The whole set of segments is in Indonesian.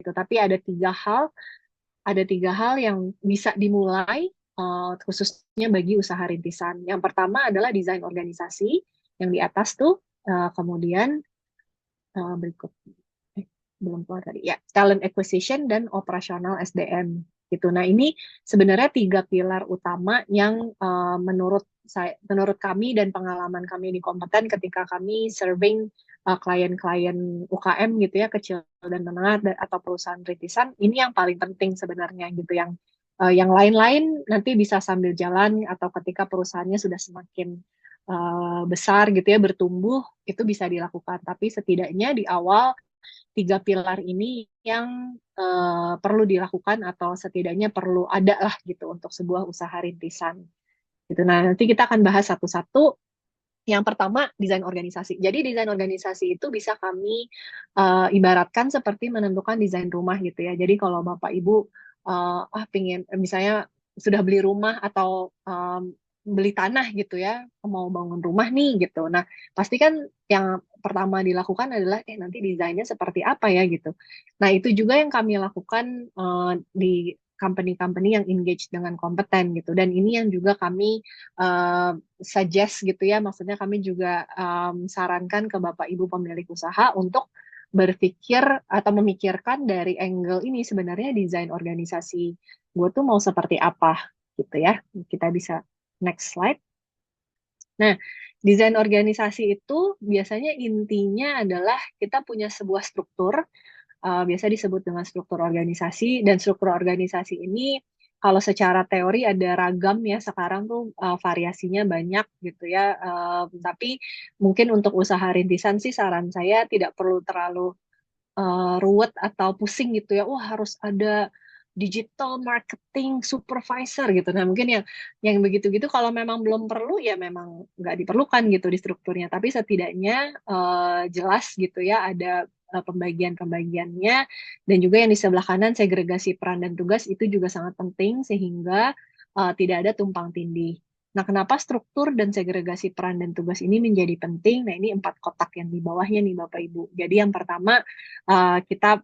gitu. Tapi ada tiga hal yang bisa dimulai khususnya bagi usaha rintisan. Yang pertama adalah desain organisasi yang di atas tuh, kemudian berikut belum keluar tadi ya, talent acquisition dan operasional SDM gitu. Nah, ini sebenarnya tiga pilar utama yang menurut kami dan pengalaman kami di kompeten ketika kami serving klien-klien UKM gitu ya, kecil dan menengah atau perusahaan rintisan, ini yang paling penting sebenarnya gitu. Yang lain-lain nanti bisa sambil jalan atau ketika perusahaannya sudah semakin besar gitu ya, bertumbuh, itu bisa dilakukan. Tapi setidaknya di awal tiga pilar ini yang perlu dilakukan atau setidaknya perlu ada lah gitu untuk sebuah usaha rintisan. Gitu. Nah, nanti kita akan bahas satu-satu. Yang pertama, desain organisasi. Jadi desain organisasi itu bisa kami ibaratkan seperti menentukan desain rumah gitu ya. Jadi kalau Bapak Ibu pingin misalnya sudah beli rumah atau beli tanah gitu ya, mau bangun rumah nih gitu. Nah, pasti kan yang pertama dilakukan adalah nanti desainnya seperti apa ya gitu. Nah, itu juga yang kami lakukan di company-company yang engage dengan kompeten gitu. Dan ini yang juga kami suggest gitu ya, maksudnya kami juga sarankan ke Bapak Ibu pemilik usaha untuk berpikir atau memikirkan dari angle ini sebenarnya desain organisasi gue tuh mau seperti apa gitu ya. Kita bisa next slide. Nah, desain organisasi itu biasanya intinya adalah kita punya sebuah struktur, biasa disebut dengan struktur organisasi, dan struktur organisasi ini kalau secara teori ada ragam ya, sekarang tuh variasinya banyak gitu ya. Tapi mungkin untuk usaha rintisan sih saran saya tidak perlu terlalu ruwet atau pusing gitu ya. Wah, harus ada digital marketing supervisor gitu. Nah, mungkin yang begitu-gitu kalau memang belum perlu ya memang nggak diperlukan gitu di strukturnya. Tapi setidaknya jelas gitu ya ada pembagian-pembagiannya, dan juga yang di sebelah kanan segregasi peran dan tugas itu juga sangat penting sehingga tidak ada tumpang tindih. Nah, kenapa struktur dan segregasi peran dan tugas ini menjadi penting? Nah, ini 4 kotak yang di bawahnya nih Bapak Ibu. Jadi yang pertama, kita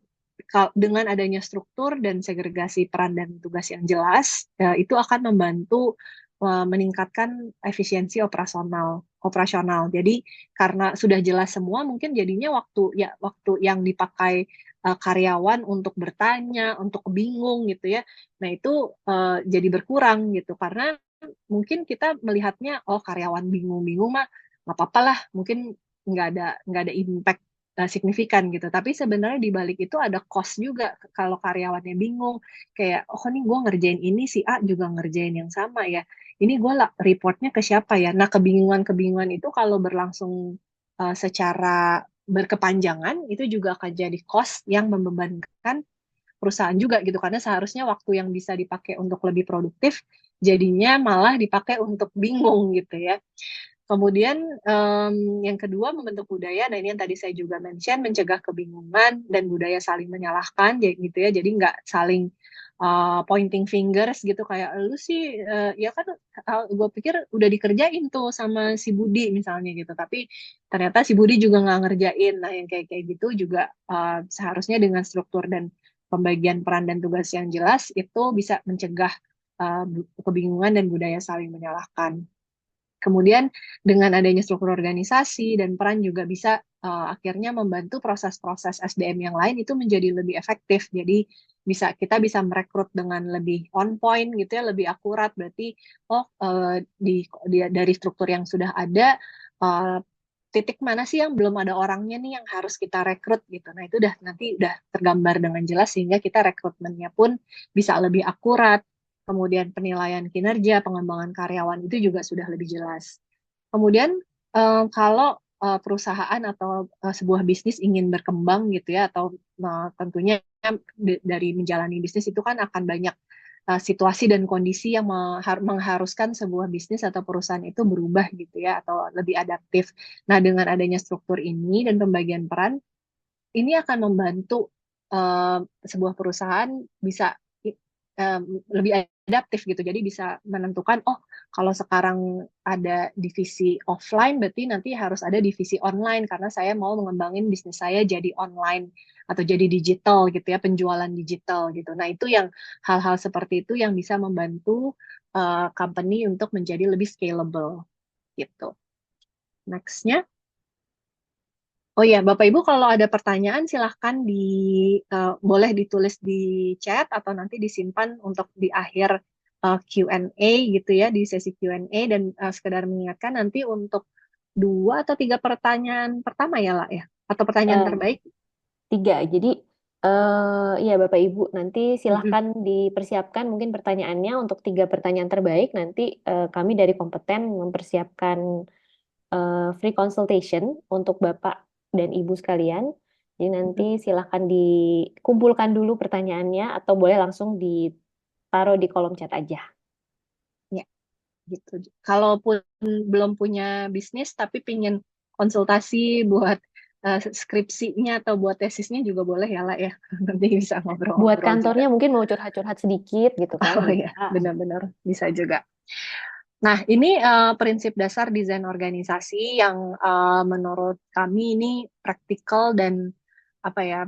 dengan adanya struktur dan segregasi peran dan tugas yang jelas, itu akan membantu meningkatkan efisiensi operasional. Jadi karena sudah jelas semua, mungkin jadinya waktu yang dipakai karyawan untuk bertanya, untuk bingung gitu ya. Nah, itu jadi berkurang gitu karena mungkin kita melihatnya karyawan bingung-bingung mah nggak apa-apa lah, mungkin nggak ada impact signifikan gitu. Tapi sebenarnya di balik itu ada cost juga kalau karyawannya bingung. Kayak, oh nih gue ngerjain ini, si A juga ngerjain yang sama ya. Ini gue reportnya ke siapa ya? Nah, kebingungan-kebingungan itu kalau berlangsung secara berkepanjangan, itu juga akan jadi cost yang membebankan perusahaan juga gitu. Karena seharusnya waktu yang bisa dipakai untuk lebih produktif, jadinya malah dipakai untuk bingung gitu ya. Kemudian yang kedua membentuk budaya. Nah, ini yang tadi saya juga mention, mencegah kebingungan dan budaya saling menyalahkan gitu ya. Jadi nggak saling pointing fingers gitu kayak lu sih ya kan gue pikir udah dikerjain tuh sama si Budi misalnya gitu. Tapi ternyata si Budi juga nggak ngerjain. Nah, yang kayak kayak gitu juga seharusnya dengan struktur dan pembagian peran dan tugas yang jelas itu bisa mencegah uh, kebingungan dan budaya saling menyalahkan. Kemudian dengan adanya struktur organisasi dan peran juga bisa akhirnya membantu proses-proses SDM yang lain itu menjadi lebih efektif. Jadi kita bisa merekrut dengan lebih on point gitu ya, lebih akurat. Berarti dari struktur yang sudah ada uh, titik mana sih yang belum ada orangnya nih yang harus kita rekrut gitu. Nah, itu nanti udah tergambar dengan jelas sehingga kita rekrutmennya pun bisa lebih akurat. Kemudian penilaian kinerja, pengembangan karyawan itu juga sudah lebih jelas. Kemudian kalau perusahaan atau sebuah bisnis ingin berkembang gitu ya, atau tentunya dari menjalani bisnis itu kan akan banyak situasi dan kondisi yang mengharuskan sebuah bisnis atau perusahaan itu berubah gitu ya, atau lebih adaptif. Nah, dengan adanya struktur ini dan pembagian peran, ini akan membantu sebuah perusahaan bisa lebih adaptif gitu. Jadi bisa menentukan, oh kalau sekarang ada divisi offline, berarti nanti harus ada divisi online karena saya mau mengembangin bisnis saya jadi online. atau jadi digital gitu ya, penjualan digital gitu. Nah, itu yang hal-hal seperti itu yang bisa membantu company untuk menjadi lebih scalable gitu. Nextnya. Oh ya, Bapak Ibu kalau ada pertanyaan silahkan boleh ditulis di chat atau nanti disimpan untuk di akhir Q&A gitu ya, di sesi Q&A dan sekedar mengingatkan nanti untuk 2 atau 3 pertanyaan pertama ya lah ya, atau pertanyaan Eh, terbaik. 3. Jadi ya Bapak Ibu nanti Mm-mm. silahkan dipersiapkan mungkin pertanyaannya untuk 3 pertanyaan terbaik. Nanti kami dari kompeten mempersiapkan free consultation untuk Bapak dan Ibu sekalian. Jadi nanti Mm-mm. silahkan dikumpulkan dulu pertanyaannya atau boleh langsung ditaruh di kolom chat aja. Ya, gitu. Kalaupun belum punya bisnis tapi pingin konsultasi buat skripsinya atau buat tesisnya juga boleh ya lah ya. Nanti bisa Buat ngobrol-ngobrol juga. kantornya mungkin mau curhat-curhat sedikit gitu kan, Oh ya, bisa. benar-benar bisa juga. Nah, ini prinsip dasar desain organisasi yang menurut kami ini praktikal dan apa ya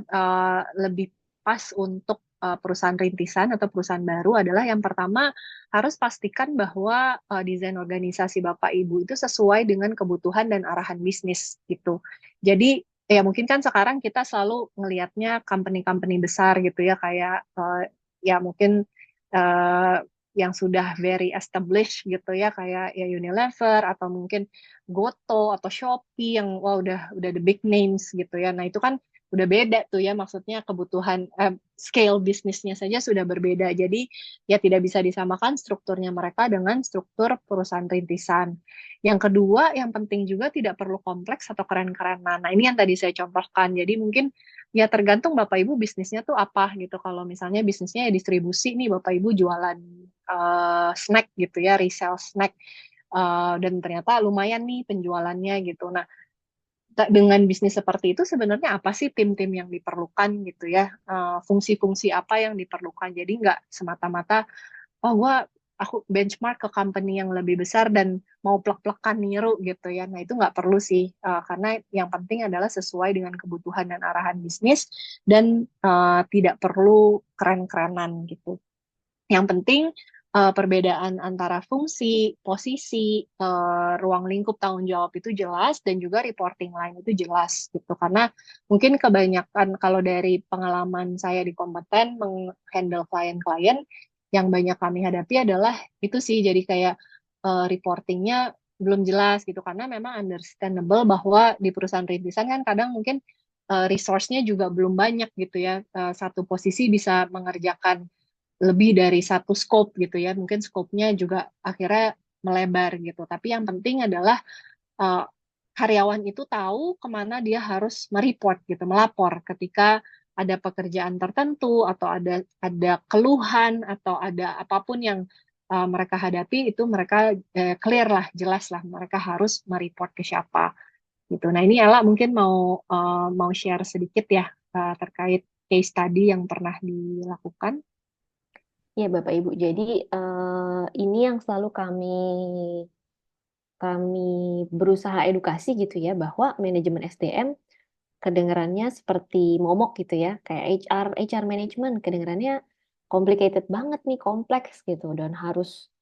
lebih pas untuk perusahaan rintisan atau perusahaan baru adalah yang pertama harus pastikan bahwa desain organisasi Bapak Ibu itu sesuai dengan kebutuhan dan arahan bisnis gitu. Jadi ya mungkin kan sekarang kita selalu ngelihatnya company-company besar gitu ya kayak ya mungkin eh, yang sudah very established gitu ya kayak ya Unilever atau mungkin Goto atau Shopee yang wah udah the big names gitu ya. Nah, itu kan udah beda tuh ya maksudnya kebutuhan scale bisnisnya saja sudah berbeda. Jadi ya tidak bisa disamakan strukturnya mereka dengan struktur perusahaan rintisan. Yang kedua, yang penting juga tidak perlu kompleks atau keren-kerenan. Nah, ini yang tadi saya contohkan. Jadi mungkin ya tergantung Bapak Ibu bisnisnya tuh apa gitu. Kalau misalnya bisnisnya ya distribusi nih Bapak Ibu jualan snack gitu ya, resell snack. Dan ternyata lumayan nih penjualannya gitu. Nah, dengan bisnis seperti itu sebenarnya apa sih tim-tim yang diperlukan gitu ya? Fungsi-fungsi apa yang diperlukan? Jadi nggak semata-mata, oh aku benchmark ke company yang lebih besar dan mau plek-plekan niru gitu ya. Nah itu nggak perlu sih, karena yang penting adalah sesuai dengan kebutuhan dan arahan bisnis dan tidak perlu keren-kerenan gitu. Yang penting perbedaan antara fungsi, posisi, ruang lingkup tanggung jawab itu jelas dan juga reporting line itu jelas gitu. Karena mungkin kebanyakan kalau dari pengalaman saya di kompeten menghandle klien-klien yang banyak kami hadapi adalah itu sih jadi kayak reportingnya belum jelas gitu karena memang understandable bahwa di perusahaan rintisan kan kadang mungkin resource-nya juga belum banyak gitu ya. Satu posisi bisa mengerjakan lebih dari satu scope gitu ya. Mungkin scope-nya juga akhirnya melebar gitu. Tapi yang penting adalah uh, karyawan itu tahu kemana dia harus mereport gitu, melapor ketika ada pekerjaan tertentu atau ada keluhan atau ada apapun yang mereka hadapi itu mereka clear lah, jelas lah mereka harus mereport ke siapa gitu. Nah ini Ella mungkin mau share sedikit ya terkait case study yang pernah dilakukan. Ya Bapak Ibu, jadi ini yang selalu kami kami berusaha edukasi gitu ya bahwa manajemen SDM kedengarannya seperti momok gitu ya, kayak HR management kedengarannya complicated banget nih, kompleks gitu dan harus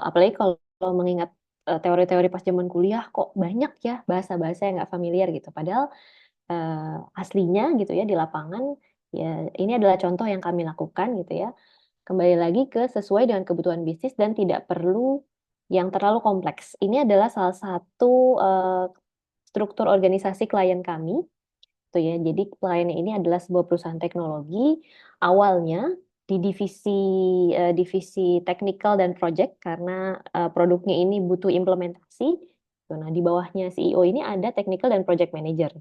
apalagi kalau mengingat teori-teori pas zaman kuliah kok banyak ya bahasa-bahasa yang nggak familiar gitu. Padahal aslinya gitu ya di lapangan ya ini adalah contoh yang kami lakukan gitu ya. Kembali lagi ke sesuai dengan kebutuhan bisnis dan tidak perlu yang terlalu kompleks. Ini adalah salah satu eh, struktur organisasi klien kami tuh ya. Jadi kliennya ini adalah sebuah perusahaan teknologi. Awalnya di divisi technical dan project karena produknya ini butuh implementasi. Tuh, nah, di bawahnya CEO ini ada technical dan project manager.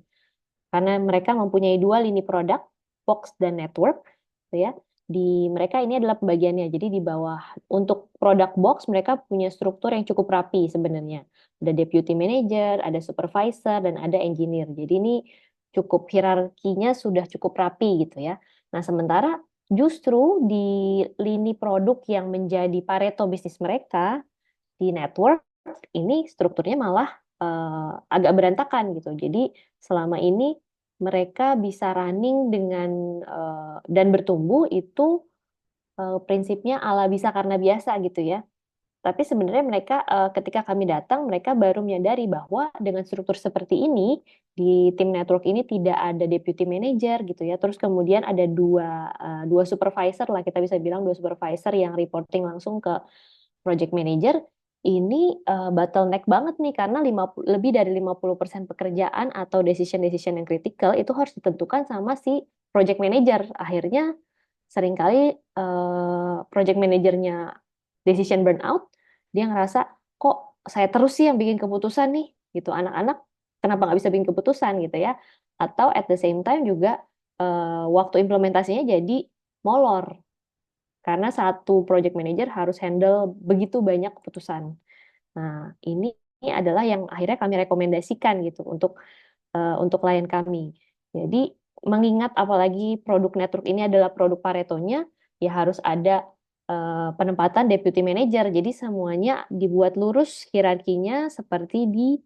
Karena mereka mempunyai 2 lini produk, box dan network, gitu ya. Di mereka ini adalah pembagiannya. Jadi di bawah untuk produk box mereka punya struktur yang cukup rapi sebenarnya. Ada deputy manager, ada supervisor dan ada engineer. Jadi ini cukup hierarkinya sudah cukup rapi gitu ya. Nah, sementara justru di lini produk yang menjadi Pareto bisnis mereka di network ini strukturnya malah agak berantakan gitu. Jadi selama ini mereka bisa running dengan dan bertumbuh itu prinsipnya ala bisa karena biasa gitu ya. Tapi sebenarnya mereka ketika kami datang mereka baru menyadari bahwa dengan struktur seperti ini di tim network ini tidak ada deputy manager gitu ya. Terus kemudian ada dua supervisor lah, kita bisa bilang dua supervisor yang reporting langsung ke project manager. Ini bottleneck banget nih karena lebih dari 50% pekerjaan atau decision-decision yang kritikal itu harus ditentukan sama si project manager. Akhirnya seringkali project manajernya decision burnout, dia ngerasa kok saya terus sih yang bikin keputusan nih gitu, anak-anak kenapa nggak bisa bikin keputusan gitu ya, atau at the same time juga waktu implementasinya jadi molor karena satu project manager harus handle begitu banyak keputusan. Nah, ini adalah yang akhirnya kami rekomendasikan gitu untuk klien kami. Jadi mengingat apalagi produk network ini adalah produk Paretonya, ya harus ada penempatan deputy manager. Jadi semuanya dibuat lurus hierarkinya seperti di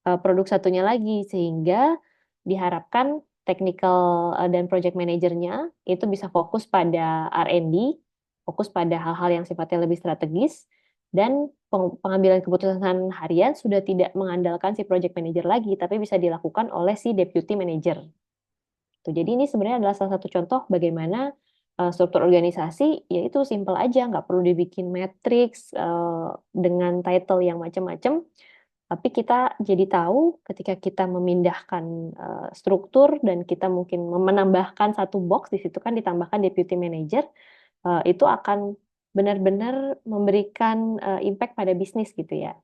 produk satunya lagi, sehingga diharapkan technical dan project manajernya itu bisa fokus pada R&D, fokus pada hal-hal yang sifatnya lebih strategis, dan pengambilan keputusan harian sudah tidak mengandalkan si project manager lagi, tapi bisa dilakukan oleh si deputy manager. Tuh, jadi ini sebenarnya adalah salah satu contoh bagaimana struktur organisasi, yaitu simple aja, nggak perlu dibikin matriks dengan title yang macam-macam, tapi kita jadi tahu ketika kita memindahkan struktur dan kita mungkin menambahkan satu box di situ kan ditambahkan deputy manager, itu akan benar-benar memberikan impact pada bisnis gitu ya.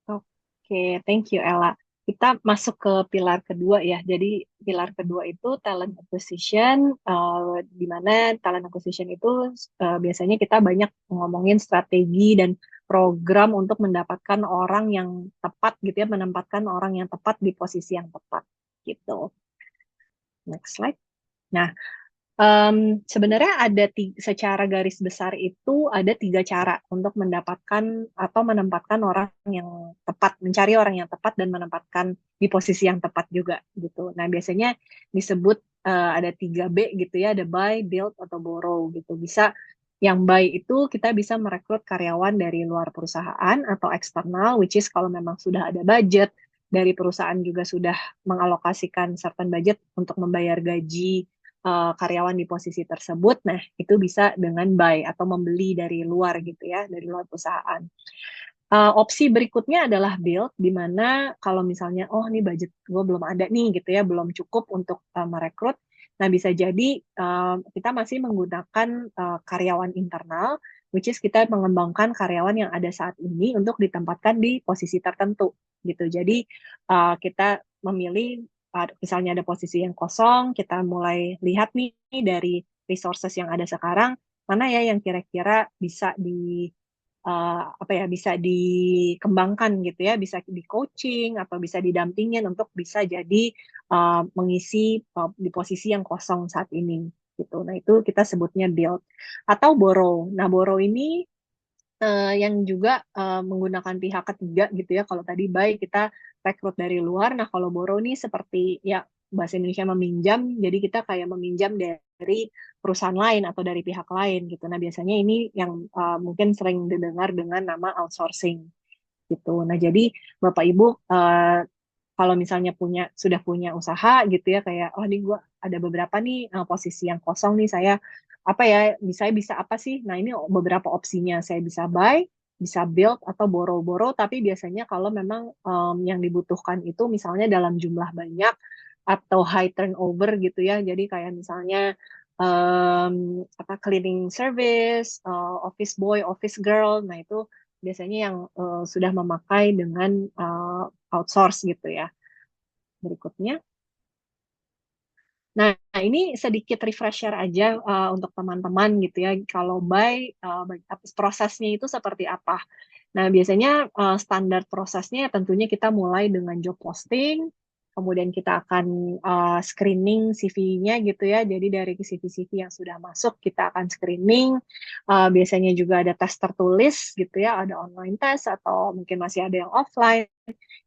Oke, thank you Ella. Kita masuk ke pilar kedua ya. Jadi pilar kedua itu talent acquisition, di mana talent acquisition itu biasanya kita banyak ngomongin strategi dan program untuk mendapatkan orang yang tepat gitu ya, menempatkan orang yang tepat di posisi yang tepat gitu. Next slide. Nah, sebenarnya secara garis besar itu ada tiga cara untuk mendapatkan atau menempatkan orang yang tepat, mencari orang yang tepat dan menempatkan di posisi yang tepat juga gitu. Nah biasanya disebut ada 3B gitu ya, ada buy, build, atau borrow gitu. Bisa yang buy itu kita bisa merekrut karyawan dari luar perusahaan atau eksternal, which is kalau memang sudah ada budget dari perusahaan juga sudah mengalokasikan certain budget untuk membayar gaji karyawan di posisi tersebut. Nah, itu bisa dengan buy atau membeli dari luar gitu ya, dari luar perusahaan. Opsi berikutnya adalah build, di mana kalau misalnya, oh ini budget gue belum ada nih gitu ya, belum cukup untuk merekrut. Nah, bisa jadi kita masih menggunakan karyawan internal, which is kita mengembangkan karyawan yang ada saat ini untuk ditempatkan di posisi tertentu gitu. Jadi kita memilih misalnya ada posisi yang kosong, kita mulai lihat nih dari resources yang ada sekarang, mana ya yang kira-kira bisa apa ya bisa dikembangkan gitu ya, bisa di coaching atau bisa didampingin untuk bisa jadi mengisi di posisi yang kosong saat ini gitu. Nah, itu kita sebutnya build atau borrow. Nah, borrow ini yang juga menggunakan pihak ketiga gitu ya. Kalau tadi baik kita rekrut dari luar, nah kalau borrow ini seperti ya bahasa Indonesia meminjam, jadi kita kayak meminjam dari perusahaan lain atau dari pihak lain gitu. Nah biasanya ini yang mungkin sering didengar dengan nama outsourcing gitu. Nah jadi Bapak Ibu kalau misalnya sudah punya usaha gitu ya kayak oh ini gue ada beberapa nih posisi yang kosong nih saya apa ya bisa apa sih? Nah ini beberapa opsinya saya bisa buy, bisa build atau borrow-borrow. Tapi biasanya kalau memang yang dibutuhkan itu misalnya dalam jumlah banyak atau high turnover gitu ya. Jadi kayak misalnya apa cleaning service, office boy, office girl. Nah itu biasanya yang sudah memakai dengan outsource gitu ya. Berikutnya. Nah, ini sedikit refresher aja untuk teman-teman gitu ya. Kalau prosesnya itu seperti apa? Nah, biasanya standar prosesnya tentunya kita mulai dengan job posting. Kemudian kita akan screening CV-nya gitu ya. Jadi dari CV-CV yang sudah masuk kita akan screening. Biasanya juga ada tes tertulis gitu ya, ada online test atau mungkin masih ada yang offline.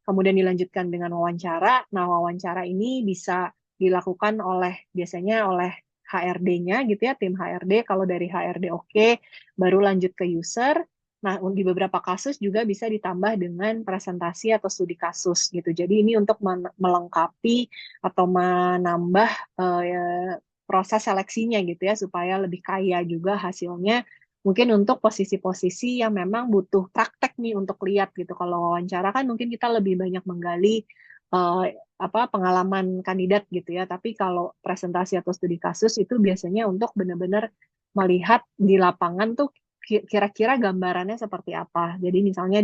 Kemudian dilanjutkan dengan wawancara. Nah, wawancara ini bisa dilakukan biasanya oleh HRD-nya gitu ya, tim HRD. Kalau dari HRD oke, baru lanjut ke user. Nah, di beberapa kasus juga bisa ditambah dengan presentasi atau studi kasus gitu. Jadi ini untuk melengkapi atau menambah ya, proses seleksinya gitu ya, supaya lebih kaya juga hasilnya. Mungkin untuk posisi-posisi yang memang butuh praktek nih untuk lihat gitu. Kalau wawancara kan mungkin kita lebih banyak menggali eh, pengalaman kandidat gitu ya. Tapi kalau presentasi atau studi kasus itu biasanya untuk benar-benar melihat di lapangan tuh kira-kira gambarannya seperti apa. Jadi misalnya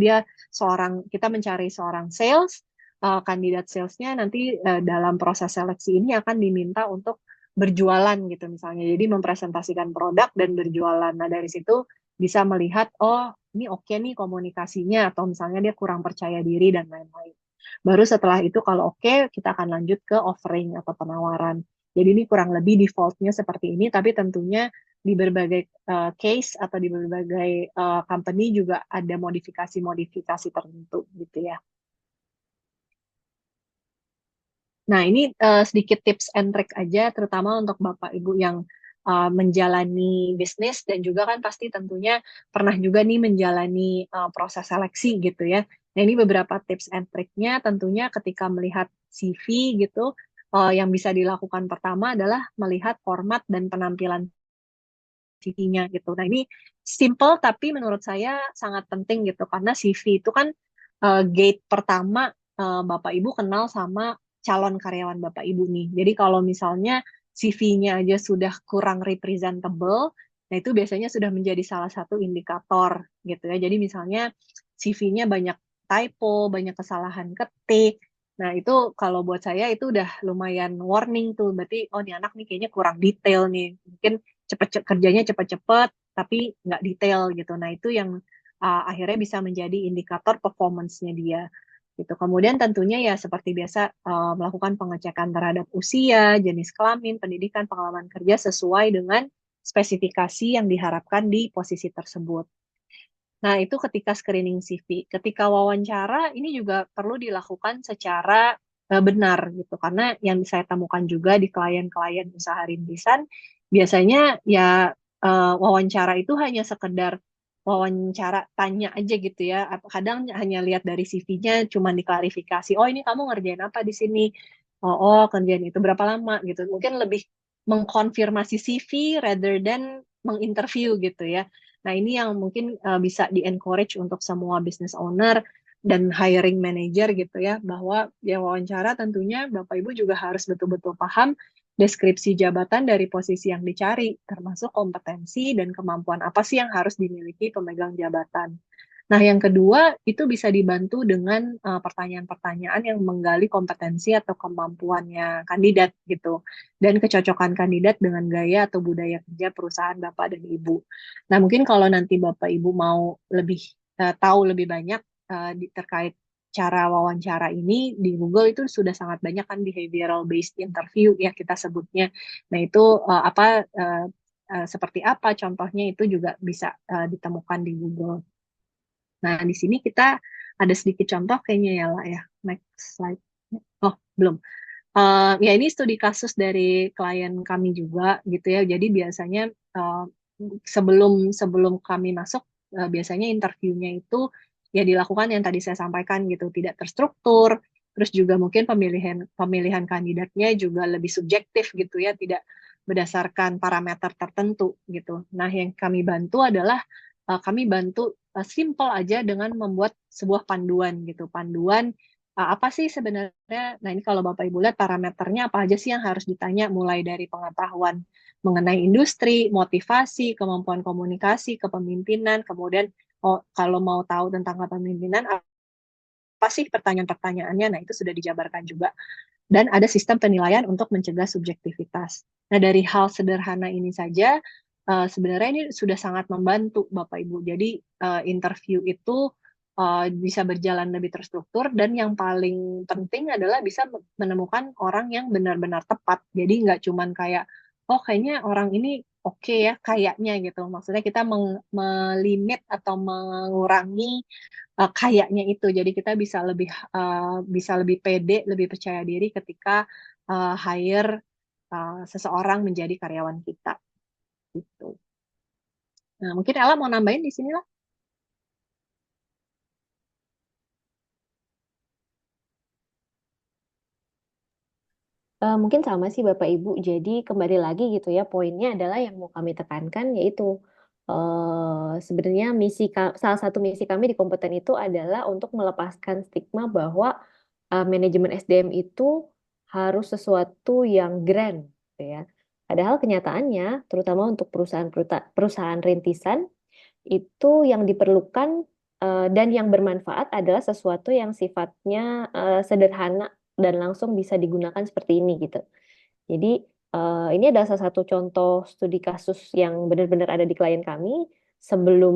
kita mencari seorang sales, kandidat salesnya nanti dalam proses seleksi ini akan diminta untuk berjualan gitu misalnya. Jadi mempresentasikan produk dan berjualan. Nah dari situ bisa melihat, oh ini oke nih komunikasinya, atau misalnya dia kurang percaya diri dan lain-lain. Baru setelah itu kalau oke, kita akan lanjut ke offering atau penawaran. Jadi ini kurang lebih defaultnya seperti ini, tapi tentunya di berbagai case atau di berbagai company juga ada modifikasi-modifikasi tertentu gitu ya. Nah, ini sedikit tips and trick aja, terutama untuk Bapak Ibu yang menjalani bisnis dan juga kan pasti tentunya pernah juga nih menjalani proses seleksi gitu ya. Nah, ini beberapa tips and tricknya tentunya ketika melihat CV gitu, yang bisa dilakukan pertama adalah melihat format dan penampilan CV-nya gitu. Nah, ini simple tapi menurut saya sangat penting gitu karena CV itu kan gate pertama Bapak Ibu kenal sama calon karyawan Bapak Ibu nih. Jadi kalau misalnya CV-nya aja sudah kurang representable, nah itu biasanya sudah menjadi salah satu indikator gitu ya. Jadi misalnya CV-nya banyak typo, banyak kesalahan ketik. Nah, itu kalau buat saya itu udah lumayan warning tuh. Berarti, oh nih anak nih kayaknya kurang detail nih. Mungkin kerjanya cepet-cepet tapi nggak detail gitu. Nah itu yang akhirnya bisa menjadi indikator performance-nya dia. Gitu. Kemudian tentunya ya seperti biasa melakukan pengecekan terhadap usia, jenis kelamin, pendidikan, pengalaman kerja sesuai dengan spesifikasi yang diharapkan di posisi tersebut. Nah, itu ketika screening CV. Ketika wawancara, ini juga perlu dilakukan secara benar gitu. Karena yang saya temukan juga di klien-klien usaha rintisan, biasanya ya wawancara itu hanya sekedar wawancara tanya aja gitu ya. Kadang hanya lihat dari CV-nya, cuma diklarifikasi. Oh, ini kamu ngerjain apa di sini? Oh, kerjaan itu berapa lama gitu. Mungkin lebih mengkonfirmasi CV rather than menginterview gitu ya. Nah, ini yang mungkin bisa di-encourage untuk semua business owner dan hiring manager gitu ya, bahwa ya wawancara tentunya Bapak Ibu juga harus betul-betul paham deskripsi jabatan dari posisi yang dicari, termasuk kompetensi dan kemampuan apa sih yang harus dimiliki pemegang jabatan. Nah, yang kedua itu bisa dibantu dengan pertanyaan-pertanyaan yang menggali kompetensi atau kemampuannya kandidat gitu, dan kecocokan kandidat dengan gaya atau budaya kerja perusahaan Bapak dan Ibu. Nah, mungkin kalau nanti Bapak Ibu mau lebih tahu lebih banyak terkait cara wawancara ini di Google itu sudah sangat banyak kan behavioral based interview ya kita sebutnya. Nah, itu seperti apa contohnya itu juga bisa ditemukan di Google. Nah, di sini kita ada sedikit contoh kayaknya ya lah ya. Next slide. Oh, belum. Ya ini studi kasus dari klien kami juga gitu ya. Jadi biasanya sebelum sebelum kami masuk biasanya interviewnya itu ya dilakukan yang tadi saya sampaikan gitu, tidak terstruktur. Terus juga mungkin pemilihan pemilihan kandidatnya juga lebih subjektif gitu ya, tidak berdasarkan parameter tertentu gitu. Nah, yang kami bantu adalah kami bantu simple aja dengan membuat sebuah panduan gitu, panduan apa sih sebenarnya, nah ini kalau Bapak Ibu lihat parameternya apa aja sih yang harus ditanya, mulai dari pengetahuan mengenai industri, motivasi, kemampuan komunikasi, kepemimpinan, kemudian kalau mau tahu tentang kepemimpinan, apa sih pertanyaan-pertanyaannya, nah itu sudah dijabarkan juga. Dan ada sistem penilaian untuk mencegah subjektivitas. Nah dari hal sederhana ini saja, sebenarnya ini sudah sangat membantu Bapak Ibu. Jadi interview itu bisa berjalan lebih terstruktur, dan yang paling penting adalah bisa menemukan orang yang benar-benar tepat. Jadi nggak cuman kayak, oh kayaknya orang ini oke ya, kayaknya gitu. Maksudnya kita melimit atau mengurangi kayaknya itu. Jadi kita bisa lebih pede, lebih percaya diri ketika hire seseorang menjadi karyawan kita gitu. Nah, mungkin Ella mau nambahin di sini lah. Mungkin sama sih Bapak Ibu. Jadi kembali lagi gitu ya, poinnya adalah yang mau kami tekankan yaitu sebenarnya salah satu misi kami di kompeten itu adalah untuk melepaskan stigma bahwa manajemen SDM itu harus sesuatu yang grand, gitu ya. Padahal kenyataannya, terutama untuk perusahaan rintisan, itu yang diperlukan dan yang bermanfaat adalah sesuatu yang sifatnya sederhana dan langsung bisa digunakan seperti ini gitu. Jadi ini adalah salah satu contoh studi kasus yang benar-benar ada di klien kami sebelum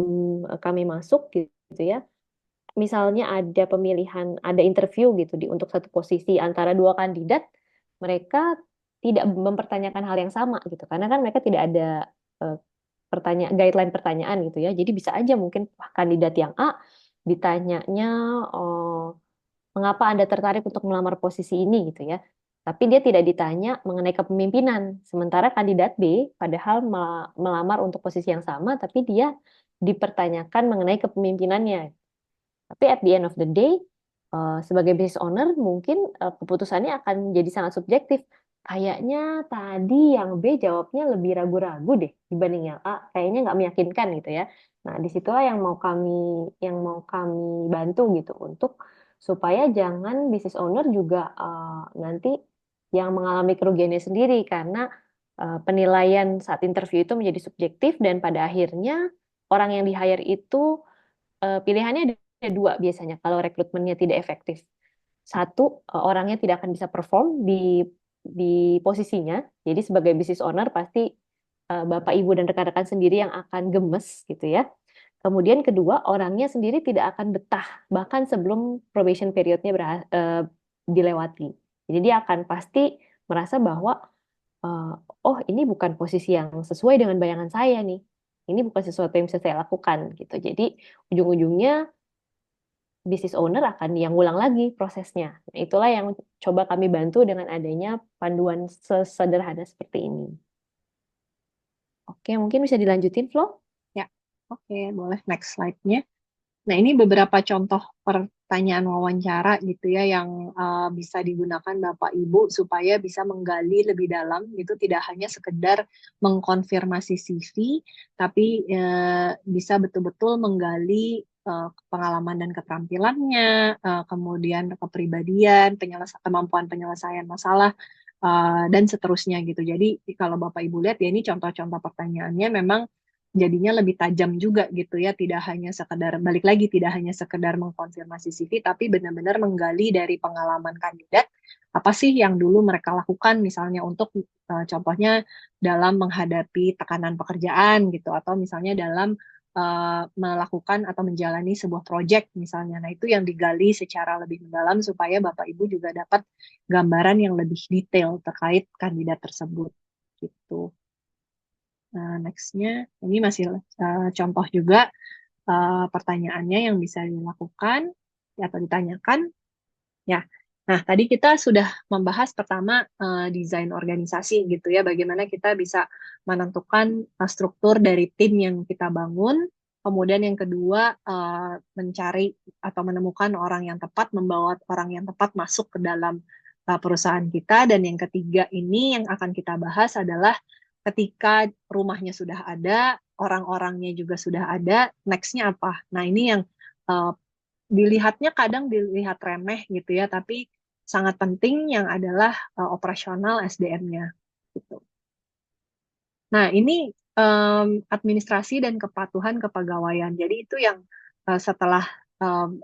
kami masuk gitu ya. Misalnya ada interview gitu untuk satu posisi antara dua kandidat, mereka tidak mempertanyakan hal yang sama gitu, karena kan mereka tidak ada eh, guideline pertanyaan gitu ya. Jadi bisa aja mungkin kandidat yang A ditanyanya, oh, mengapa Anda tertarik untuk melamar posisi ini gitu ya. Tapi dia tidak ditanya mengenai kepemimpinan. Sementara kandidat B padahal melamar untuk posisi yang sama, tapi dia dipertanyakan mengenai kepemimpinannya. Tapi at the end of the day, sebagai business owner mungkin keputusannya akan jadi sangat subjektif. Kayaknya tadi yang B jawabnya lebih ragu-ragu deh dibanding yang A. Kayaknya nggak meyakinkan gitu ya. Nah, disitulah yang mau kami bantu gitu untuk supaya jangan business owner juga nanti yang mengalami kerugiannya sendiri karena penilaian saat interview itu menjadi subjektif dan pada akhirnya orang yang di-hire itu pilihannya ada dua biasanya kalau rekrutmennya tidak efektif. Satu, orangnya tidak akan bisa perform di posisinya. Jadi sebagai business owner pasti Bapak Ibu dan rekan-rekan sendiri yang akan gemes gitu ya. Kemudian kedua, orangnya sendiri tidak akan betah bahkan sebelum probation periodnya dilewati. Jadi dia akan pasti merasa bahwa eh, oh ini bukan posisi yang sesuai dengan bayangan saya nih. Ini bukan sesuatu yang bisa saya lakukan gitu. Jadi ujung-ujungnya business owner akan yang ulang lagi prosesnya. Nah, itulah yang coba kami bantu dengan adanya panduan sesederhana seperti ini. Oke, mungkin bisa dilanjutin, Flo? Ya, oke, boleh next slide-nya. Nah, ini beberapa contoh pertanyaan wawancara gitu ya yang bisa digunakan Bapak Ibu supaya bisa menggali lebih dalam gitu, tidak hanya sekedar mengkonfirmasi CV, tapi bisa betul-betul menggali pengalaman dan keterampilannya, kemudian kepribadian, kemampuan penyelesaian masalah, dan seterusnya gitu. Jadi kalau Bapak Ibu lihat ya ini contoh-contoh pertanyaannya memang jadinya lebih tajam juga gitu ya, tidak hanya sekedar balik lagi tidak hanya sekedar mengkonfirmasi CV tapi benar-benar menggali dari pengalaman kandidat apa sih yang dulu mereka lakukan misalnya untuk contohnya dalam menghadapi tekanan pekerjaan gitu atau misalnya dalam melakukan atau menjalani sebuah proyek misalnya. Nah, itu yang digali secara lebih mendalam supaya Bapak Ibu juga dapat gambaran yang lebih detail terkait kandidat tersebut gitu. Nah, next-nya, ini masih contoh juga pertanyaannya yang bisa dilakukan atau ditanyakan. Ya, nah tadi kita sudah membahas pertama desain organisasi gitu ya, bagaimana kita bisa menentukan struktur dari tim yang kita bangun. Kemudian yang kedua, mencari atau menemukan orang yang tepat, membawa orang yang tepat masuk ke dalam perusahaan kita. Dan yang ketiga ini yang akan kita bahas adalah ketika rumahnya sudah ada, orang-orangnya juga sudah ada, next-nya apa? Nah, ini yang uh, dilihatnya kadang dilihat remeh gitu ya, tapi sangat penting yang adalah operasional SDM-nya gitu. Nah, ini administrasi dan kepatuhan kepegawaian. Jadi itu yang setelah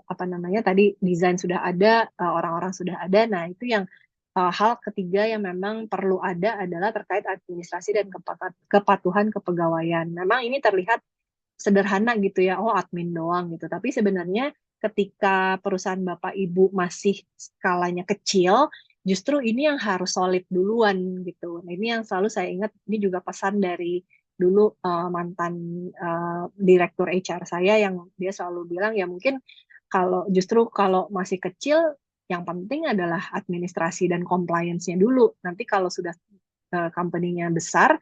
apa namanya tadi desain sudah ada, orang-orang sudah ada. Nah, itu yang hal ketiga yang memang perlu ada adalah terkait administrasi dan kepatuhan kepegawaian. Memang ini terlihat sederhana gitu ya, oh admin doang gitu. Tapi sebenarnya ketika perusahaan Bapak Ibu masih skalanya kecil, justru ini yang harus solid duluan gitu. Nah, ini yang selalu saya ingat, ini juga pesan dari dulu mantan direktur HR saya yang dia selalu bilang ya mungkin kalau masih kecil yang penting adalah administrasi dan compliance-nya dulu. Nanti kalau sudah company-nya besar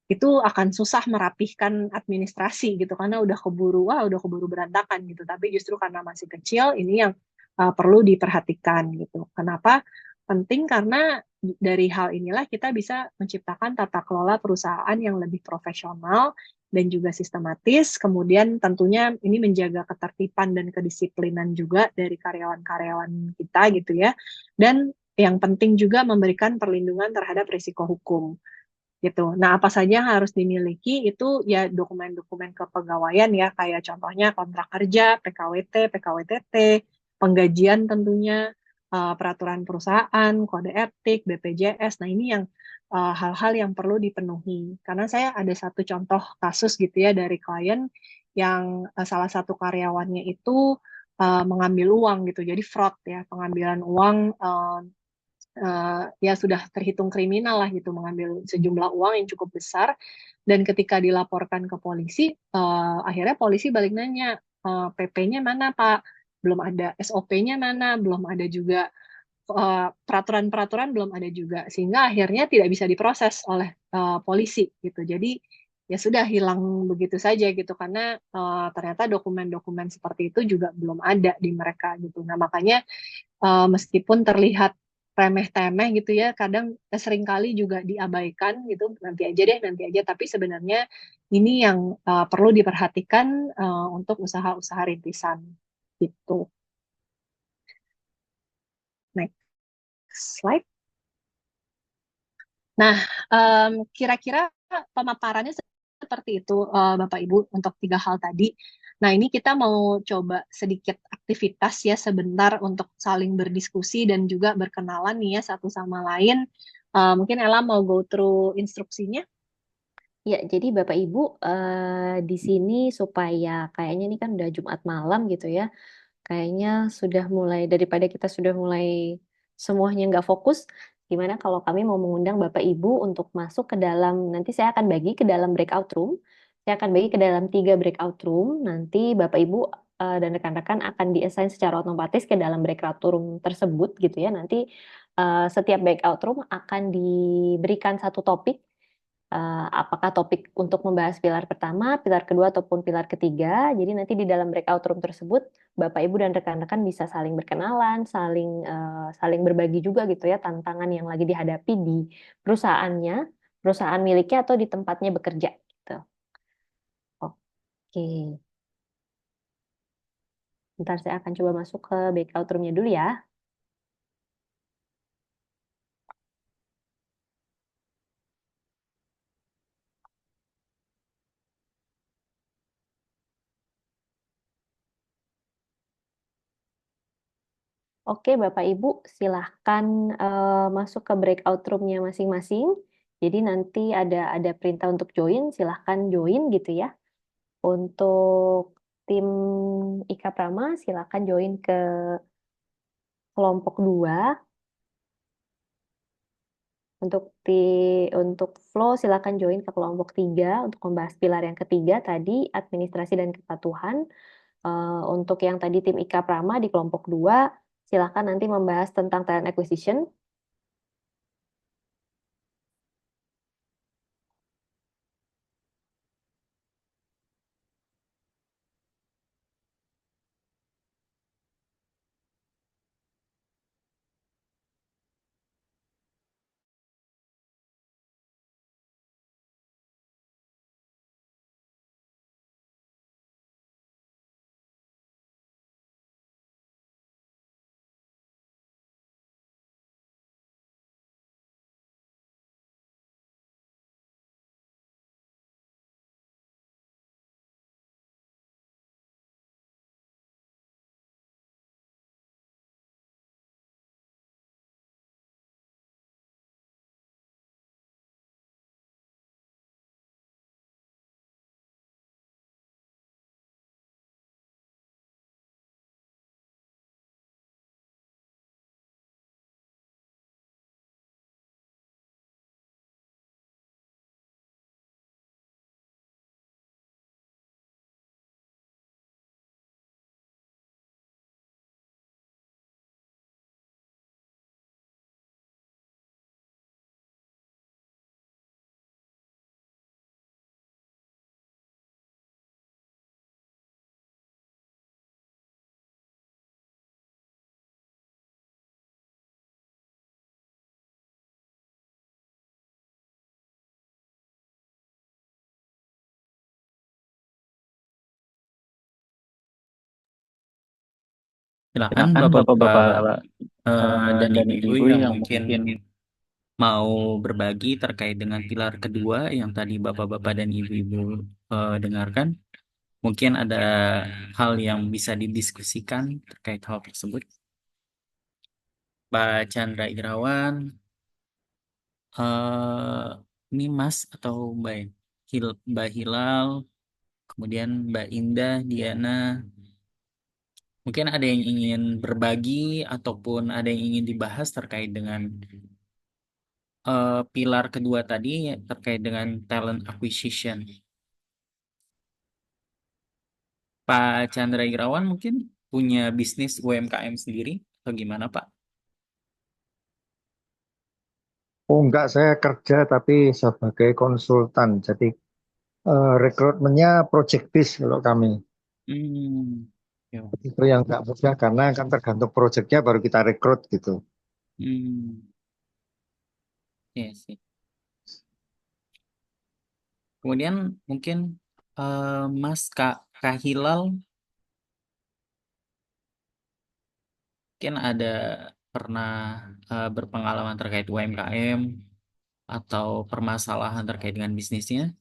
itu akan susah merapihkan administrasi gitu karena udah keburu berantakan gitu. Tapi justru karena masih kecil ini yang perlu diperhatikan gitu. Kenapa penting? Karena dari hal inilah kita bisa menciptakan tata kelola perusahaan yang lebih profesional dan juga sistematis. Kemudian tentunya ini menjaga ketertiban dan kedisiplinan juga dari karyawan-karyawan kita gitu ya. Dan yang penting juga memberikan perlindungan terhadap risiko hukum gitu. Nah, apa saja yang harus dimiliki itu ya dokumen-dokumen kepegawaian ya, kayak contohnya kontrak kerja, PKWT, PKWTT, penggajian tentunya, peraturan perusahaan, kode etik, BPJS. Nah, ini yang hal-hal yang perlu dipenuhi. Karena saya ada satu contoh kasus gitu ya dari klien yang salah satu karyawannya itu mengambil uang gitu, jadi fraud ya, pengambilan uang ya sudah terhitung kriminal lah gitu mengambil sejumlah uang yang cukup besar dan ketika dilaporkan ke polisi akhirnya polisi balik nanya PP-nya mana Pak, belum ada, SOP-nya mana, belum ada juga, peraturan-peraturan belum ada juga sehingga akhirnya tidak bisa diproses oleh polisi gitu. Jadi ya sudah hilang begitu saja gitu karena ternyata dokumen-dokumen seperti itu juga belum ada di mereka gitu. Nah makanya meskipun terlihat remeh-temeh gitu ya, kadang seringkali juga diabaikan gitu, nanti aja deh, nanti aja. Tapi sebenarnya ini yang perlu diperhatikan untuk usaha-usaha rintisan gitu. Next slide. Nah, kira-kira pemaparannya seperti itu, Bapak Ibu, untuk tiga hal tadi. Nah, ini kita mau coba sedikit aktivitas ya sebentar untuk saling berdiskusi dan juga berkenalan nih ya satu sama lain. Mungkin Ella mau go through instruksinya. Ya, jadi Bapak Ibu di sini supaya kayaknya ini kan udah Jumat malam gitu ya. Kayaknya sudah mulai daripada kita sudah mulai semuanya nggak fokus. Gimana kalau kami mau mengundang Bapak Ibu untuk masuk ke dalam, nanti saya akan bagi ke dalam breakout room. Saya akan bagi ke dalam 3 breakout room. Nanti Bapak Ibu dan rekan-rekan akan diassign secara otomatis ke dalam breakout room tersebut gitu ya. Nanti setiap breakout room akan diberikan satu topik, apakah topik untuk membahas pilar pertama, pilar kedua, ataupun pilar ketiga. Jadi nanti di dalam breakout room tersebut, Bapak Ibu dan rekan-rekan bisa saling berkenalan, saling berbagi juga gitu ya tantangan yang lagi dihadapi di perusahaannya, perusahaan miliknya atau di tempatnya bekerja gitu. Oke, ntar saya akan coba masuk ke breakout roomnya dulu ya. Oke, Bapak Ibu, silahkan masuk ke breakout roomnya masing-masing. Jadi nanti ada perintah untuk join, silahkan join gitu ya. Untuk tim Ika Prama, silahkan join ke kelompok 2. Untuk Flow, silahkan join ke kelompok 3 untuk membahas pilar yang ketiga tadi, administrasi dan kepatuhan. Untuk yang tadi tim Ika Prama di kelompok 2, silahkan nanti membahas tentang talent acquisition. Silakan Silakan Bapak-bapak Bapak-bapak dan dan Ibu-ibu Ibu-ibu yang yang mungkin mungkin mau berbagi terkait dengan pilar kedua yang tadi Bapak-bapak dan Ibu-ibu dengarkan. Mungkin ada hal yang bisa didiskusikan terkait hal tersebut. Pak Chandra Irawan, eh ini Mas atau Mbak Hilal, kemudian Mbak Indah, Diana, mungkin ada yang ingin berbagi ataupun ada yang ingin dibahas terkait dengan pilar kedua tadi terkait dengan talent acquisition. Pak Chandra Irawan mungkin punya bisnis UMKM sendiri atau gimana Pak? Oh enggak, saya kerja tapi sebagai konsultan. Jadi rekrutmennya project based kalau kami. Hmm, ya. Itu yang enggak mudah karena kan tergantung projectnya baru kita rekrut gitu. Hmm, ya sih. Kemudian mungkin Mas Kak Hilal mungkin ada pernah berpengalaman terkait UMKM atau permasalahan terkait dengan bisnisnya.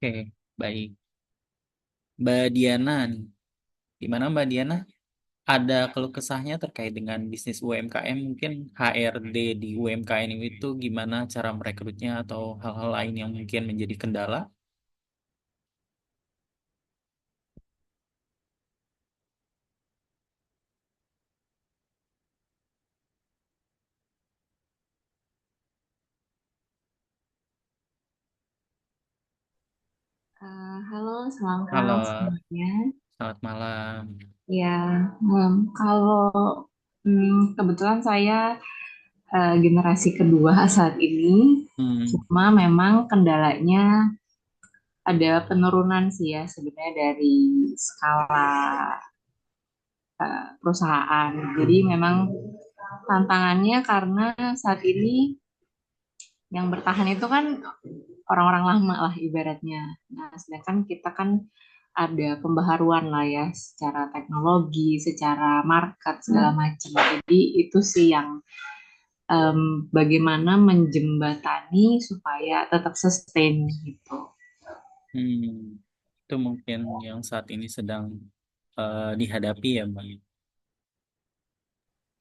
Oke, baik. Mbak Diana nih, gimana Mbak Diana? Ada keluh kesahnya terkait dengan bisnis UMKM, mungkin HRD di UMKM itu gimana cara merekrutnya atau hal-hal lain yang mungkin menjadi kendala? Halo, salam Halo, kenal semuanya. selamat malam. Ya, kalau kebetulan saya generasi kedua saat ini, Hmm, cuma memang kendalanya ada penurunan sih ya sebenarnya dari skala perusahaan. Jadi memang tantangannya karena saat ini yang bertahan itu kan orang-orang lama lah ibaratnya. Nah, sedangkan kita kan ada pembaharuan lah ya secara teknologi, secara market segala macam. Jadi itu sih yang bagaimana menjembatani supaya tetap sustain gitu. hmm, itu mungkin yang saat ini sedang dihadapi ya, Mbak.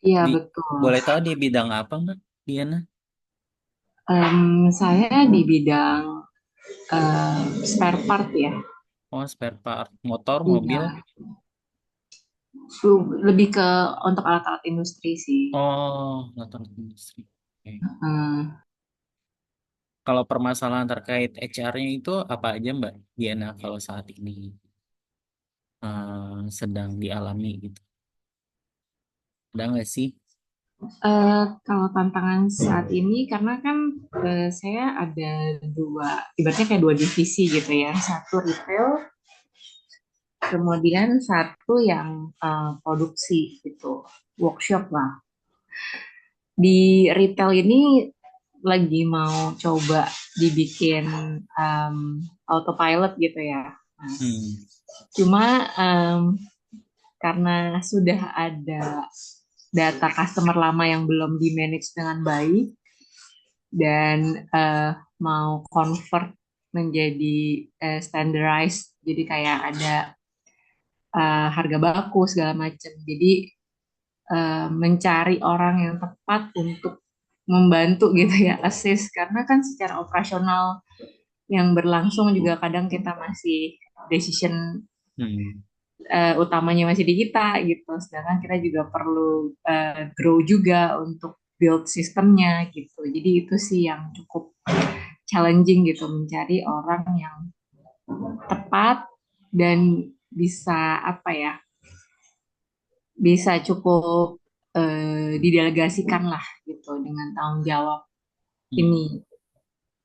Iya Di, betul. boleh tahu di bidang apa, Mbak Diana? Saya di bidang spare part ya. Oh, spare part motor, mobil. Iya, lebih ke untuk alat-alat industri sih. Oh, motor industri. Oke. Hmm, Kalau permasalahan terkait HR-nya itu apa aja, Mbak Diana, kalau saat ini sedang dialami gitu? Ada nggak sih? kalau tantangan saat ini karena kan saya ada dua, ibaratnya kayak dua divisi gitu ya. Satu retail, kemudian satu yang produksi gitu, workshop lah. Di retail ini lagi mau coba dibikin um, autopilot gitu ya. Nah, Hmm. cuma karena sudah ada data customer lama yang belum di manage dengan baik dan mau convert menjadi standardized, jadi kayak ada harga baku segala macam. Jadi mencari orang yang tepat untuk membantu gitu ya, assist karena kan secara operasional yang berlangsung juga kadang kita masih decision Hmm. utamanya masih di kita gitu. Sedangkan kita juga perlu grow juga untuk build sistemnya gitu. Jadi itu sih yang cukup challenging gitu, mencari orang yang tepat dan bisa apa ya, bisa cukup didelegasikan lah gitu dengan tanggung jawab Hmm. ini.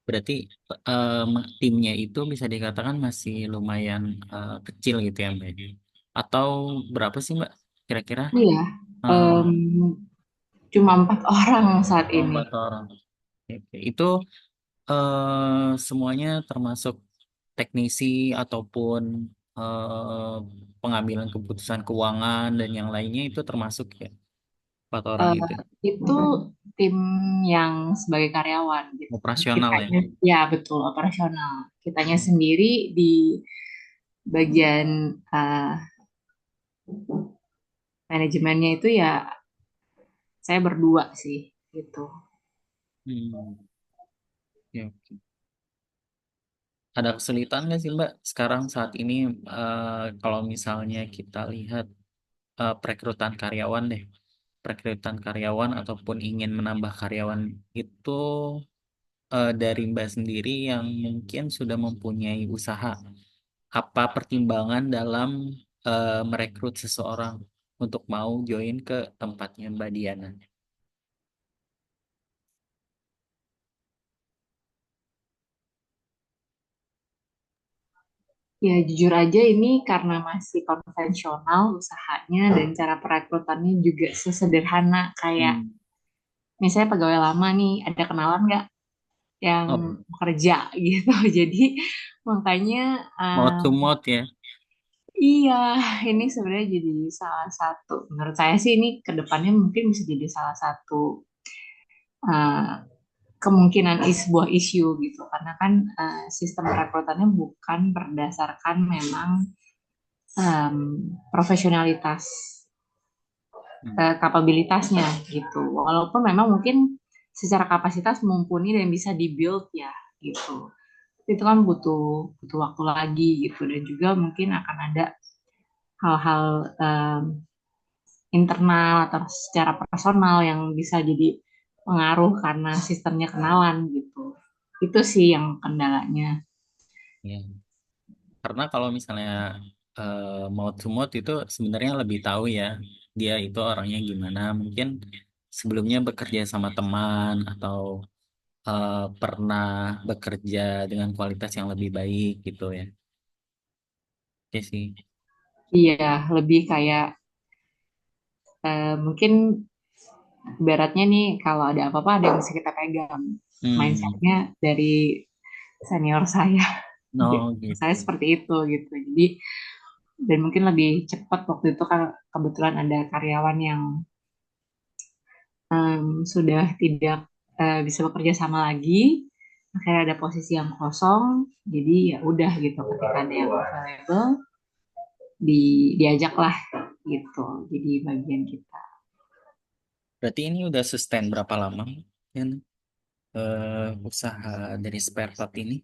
Berarti em, timnya itu bisa dikatakan masih lumayan kecil gitu ya, Mbak? Atau berapa sih, Mbak? Kira-kira? Iya, Eh, em, cuma 4 orang saat Oh, ini. 4 orang. Oke. Itu semuanya termasuk teknisi ataupun pengambilan keputusan keuangan dan yang lainnya itu termasuk ya 4 orang Eh, itu itu tim yang sebagai karyawan gitu kan. operasional ya. Kitanya, ya betul operasional. Kitanya sendiri di bagian manajemennya itu ya saya berdua sih gitu. Hmm, ya, oke. Ada kesulitan nggak sih Mbak sekarang saat ini kalau misalnya kita lihat perekrutan karyawan deh, perekrutan karyawan ataupun ingin menambah karyawan itu dari Mbak sendiri yang mungkin sudah mempunyai usaha, apa pertimbangan dalam merekrut seseorang untuk mau join ke tempatnya Mbak Diana? Ya jujur aja ini karena masih konvensional usahanya dan cara perekrutannya juga sesederhana kayak Hmm. misalnya pegawai lama nih ada kenalan nggak yang Oh, kerja gitu. Jadi makanya mouth to mouth ya. iya, ini sebenarnya jadi salah satu, menurut saya sih ini ke depannya mungkin bisa jadi salah satu uh, kemungkinan sebuah isu gitu, karena kan sistem perekrutannya bukan berdasarkan memang profesionalitas, Hmm. kapabilitasnya gitu. Walaupun memang mungkin secara kapasitas mumpuni dan bisa dibuild ya gitu. Itu kan butuh butuh waktu lagi gitu dan juga mungkin akan ada hal-hal internal atau secara personal yang bisa jadi pengaruh karena sistemnya kenalan gitu. Itu sih yang kendalanya. Ya. Karena kalau misalnya mouth to mouth itu sebenarnya lebih tahu ya dia itu orangnya gimana. Mungkin sebelumnya bekerja sama teman atau pernah bekerja dengan kualitas yang lebih baik gitu ya. Oke sih. Iya, lebih kayak mungkin ibaratnya nih kalau ada apa-apa ada yang bisa kita pegang. Hmm. Mindsetnya dari senior saya, No saya gitu. seperti itu gitu. Jadi dan mungkin lebih cepat waktu itu kan kebetulan ada karyawan yang sudah tidak bisa bekerja sama lagi, akhirnya ada posisi yang kosong, jadi ya udah gitu ketika ada yang available diajaklah gitu jadi bagian kita. Berarti ini udah sustain berapa lama ya usaha dari spare part ini?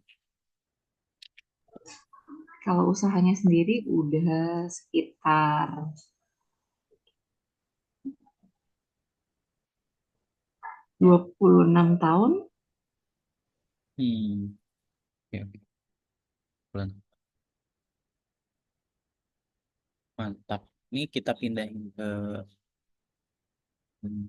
Kalau usahanya sendiri udah sekitar 26 tahun. Hmm. Oke, oke. Bulan. Mantap. Ini kita pindahin ke hmm,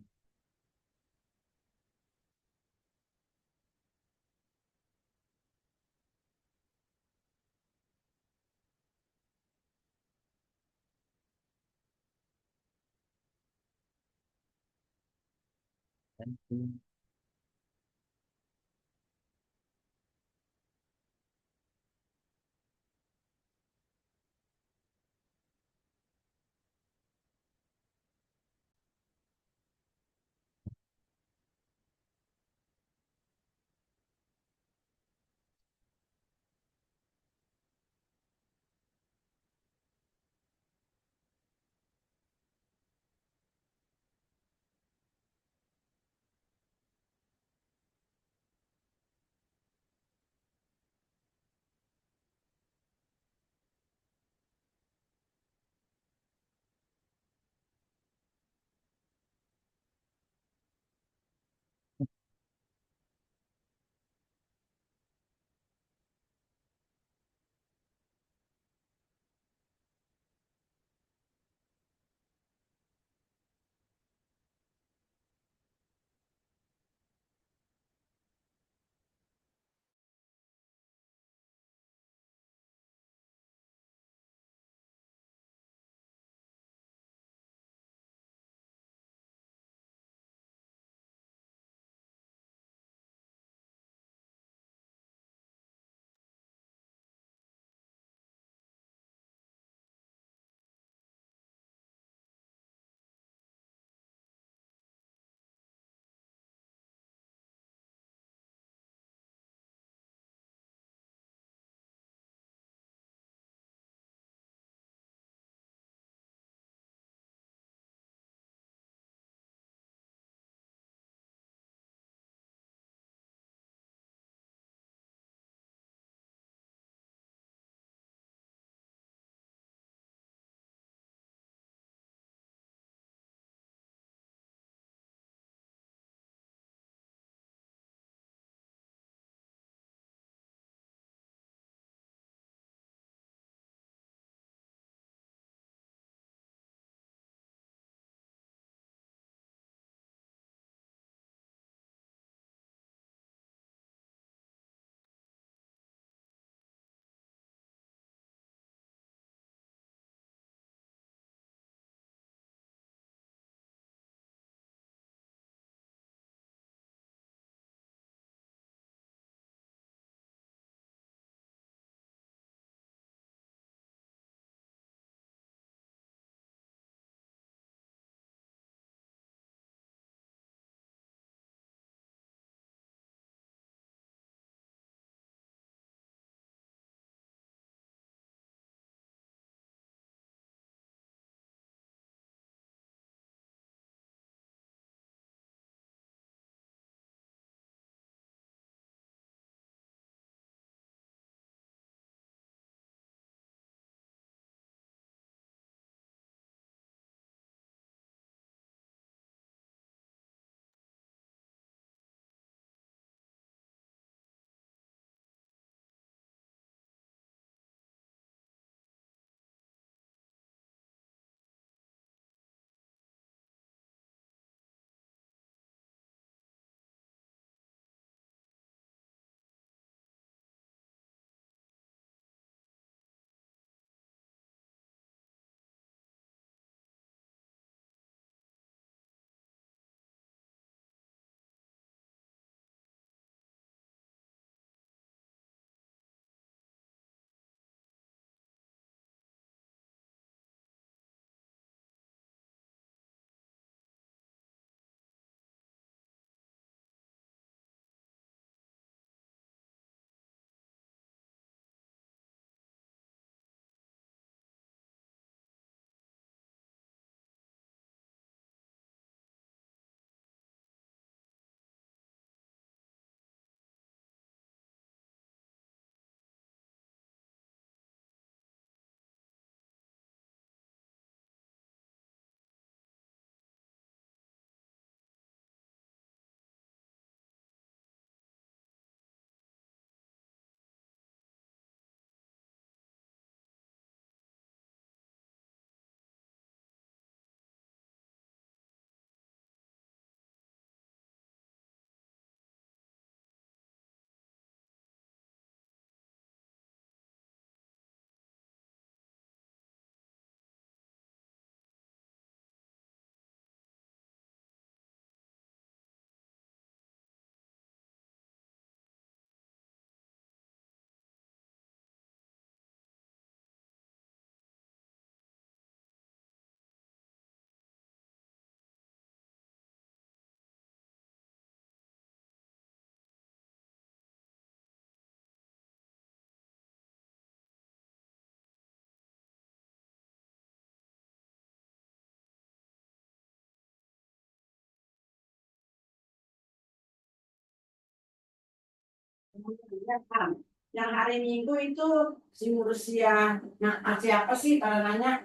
Yang hari Minggu itu si Mursia, nah siapa sih pada nanya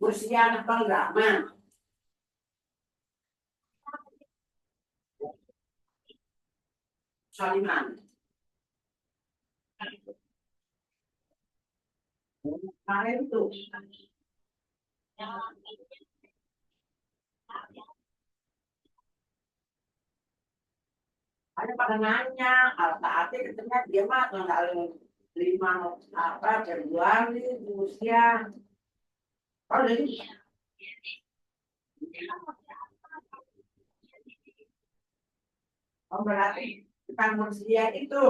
Mursia apa enggak? Mah, Saliman. Kemarin tuh ada pada nanya, Alta katanya dia mah tanggal 5 apa Februari Mursia. Oh, jadi oh, berarti bukan Mursia itu.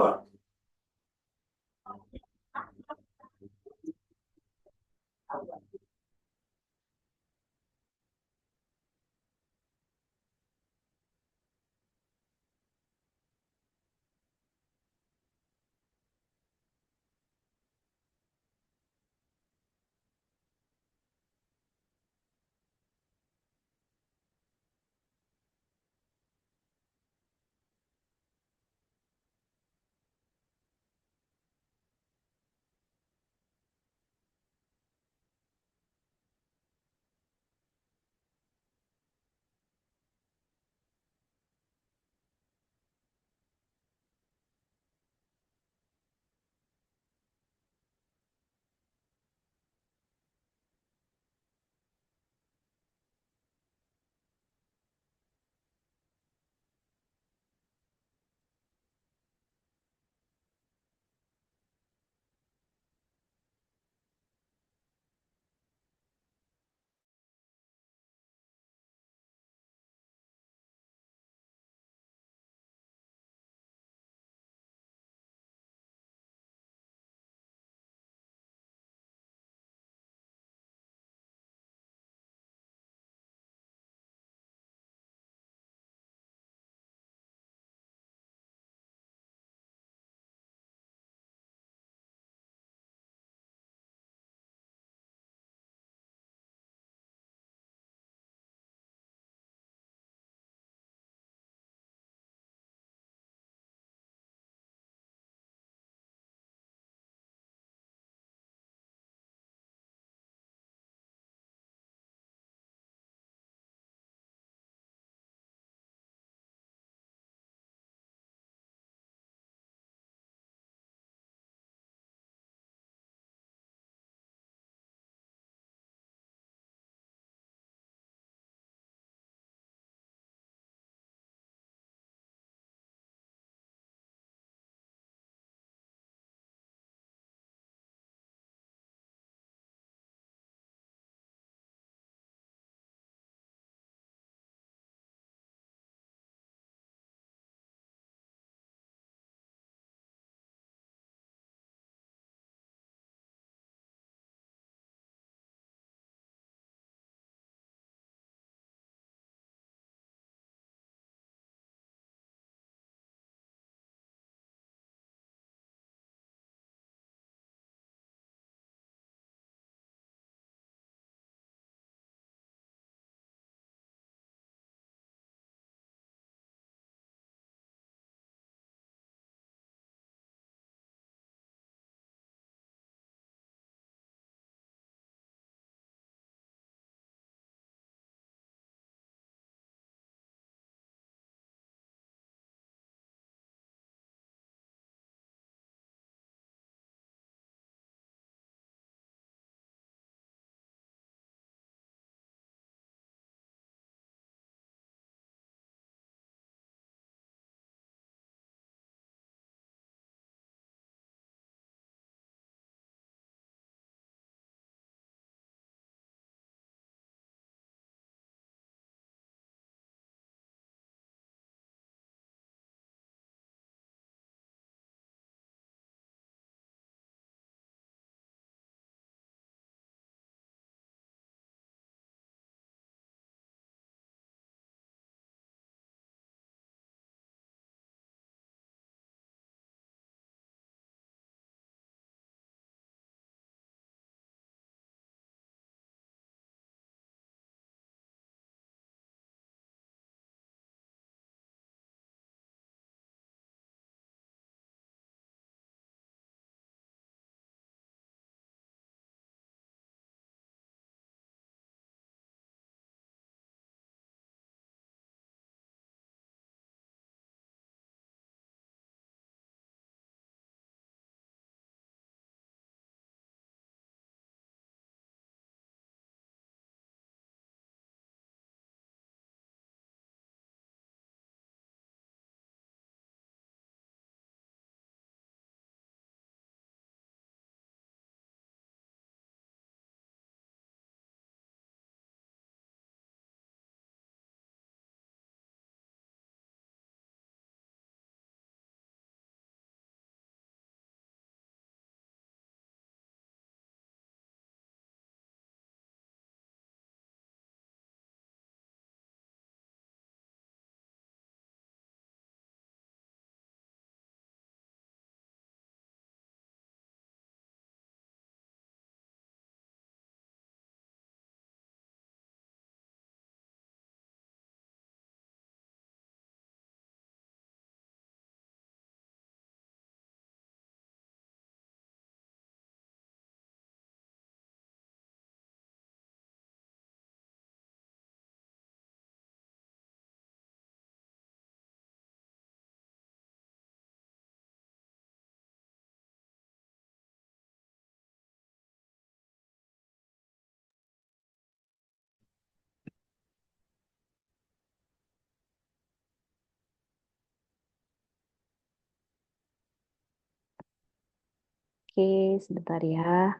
Oke, sebentar ya.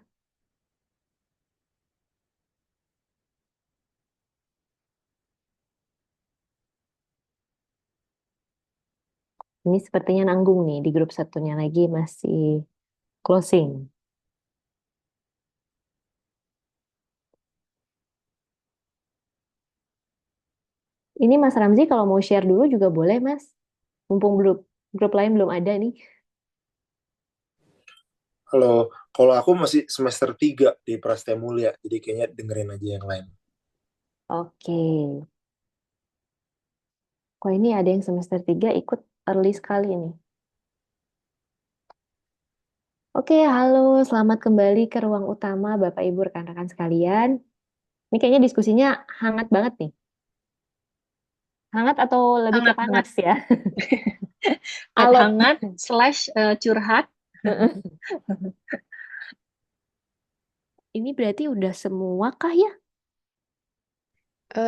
Ini sepertinya nanggung nih, di grup satunya lagi masih closing. Ini Mas Ramzi kalau mau share dulu juga boleh, Mas. Mumpung grup lain belum ada nih. Halo, kalau aku masih semester 3 di Prasetya Mulia, jadi kayaknya dengerin aja yang lain. Oke. Kok ini ada yang semester 3 ikut early sekali nih. Oke, halo, selamat kembali ke ruang utama Bapak Ibu rekan-rekan sekalian. Ini kayaknya diskusinya hangat banget nih. Hangat atau lebih ke Hangat-hangat. panas ya? Alot. Hangat / curhat. Ini berarti udah semua kah ya?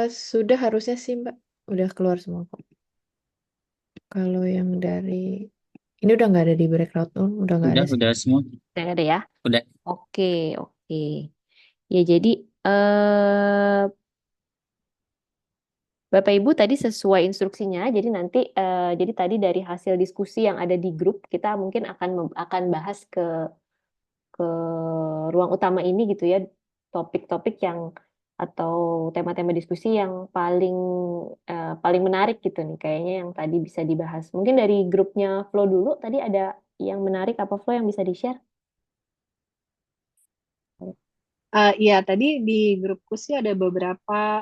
Sudah harusnya sih Mbak, udah keluar semua kok. Kalau yang dari ini udah nggak ada di breakout room, udah nggak ada sih. Udah semua. Udah ada ya? Udah. Oke, oke. Ya jadi Bapak Ibu tadi sesuai instruksinya, jadi nanti jadi tadi dari hasil diskusi yang ada di grup kita mungkin akan bahas ke ruang utama ini gitu ya, topik-topik yang atau tema-tema diskusi yang paling menarik gitu nih kayaknya yang tadi bisa dibahas. Mungkin dari grupnya Flow dulu tadi ada yang menarik apa Flow yang bisa di-share? Iya, tadi di grupku sih ada beberapa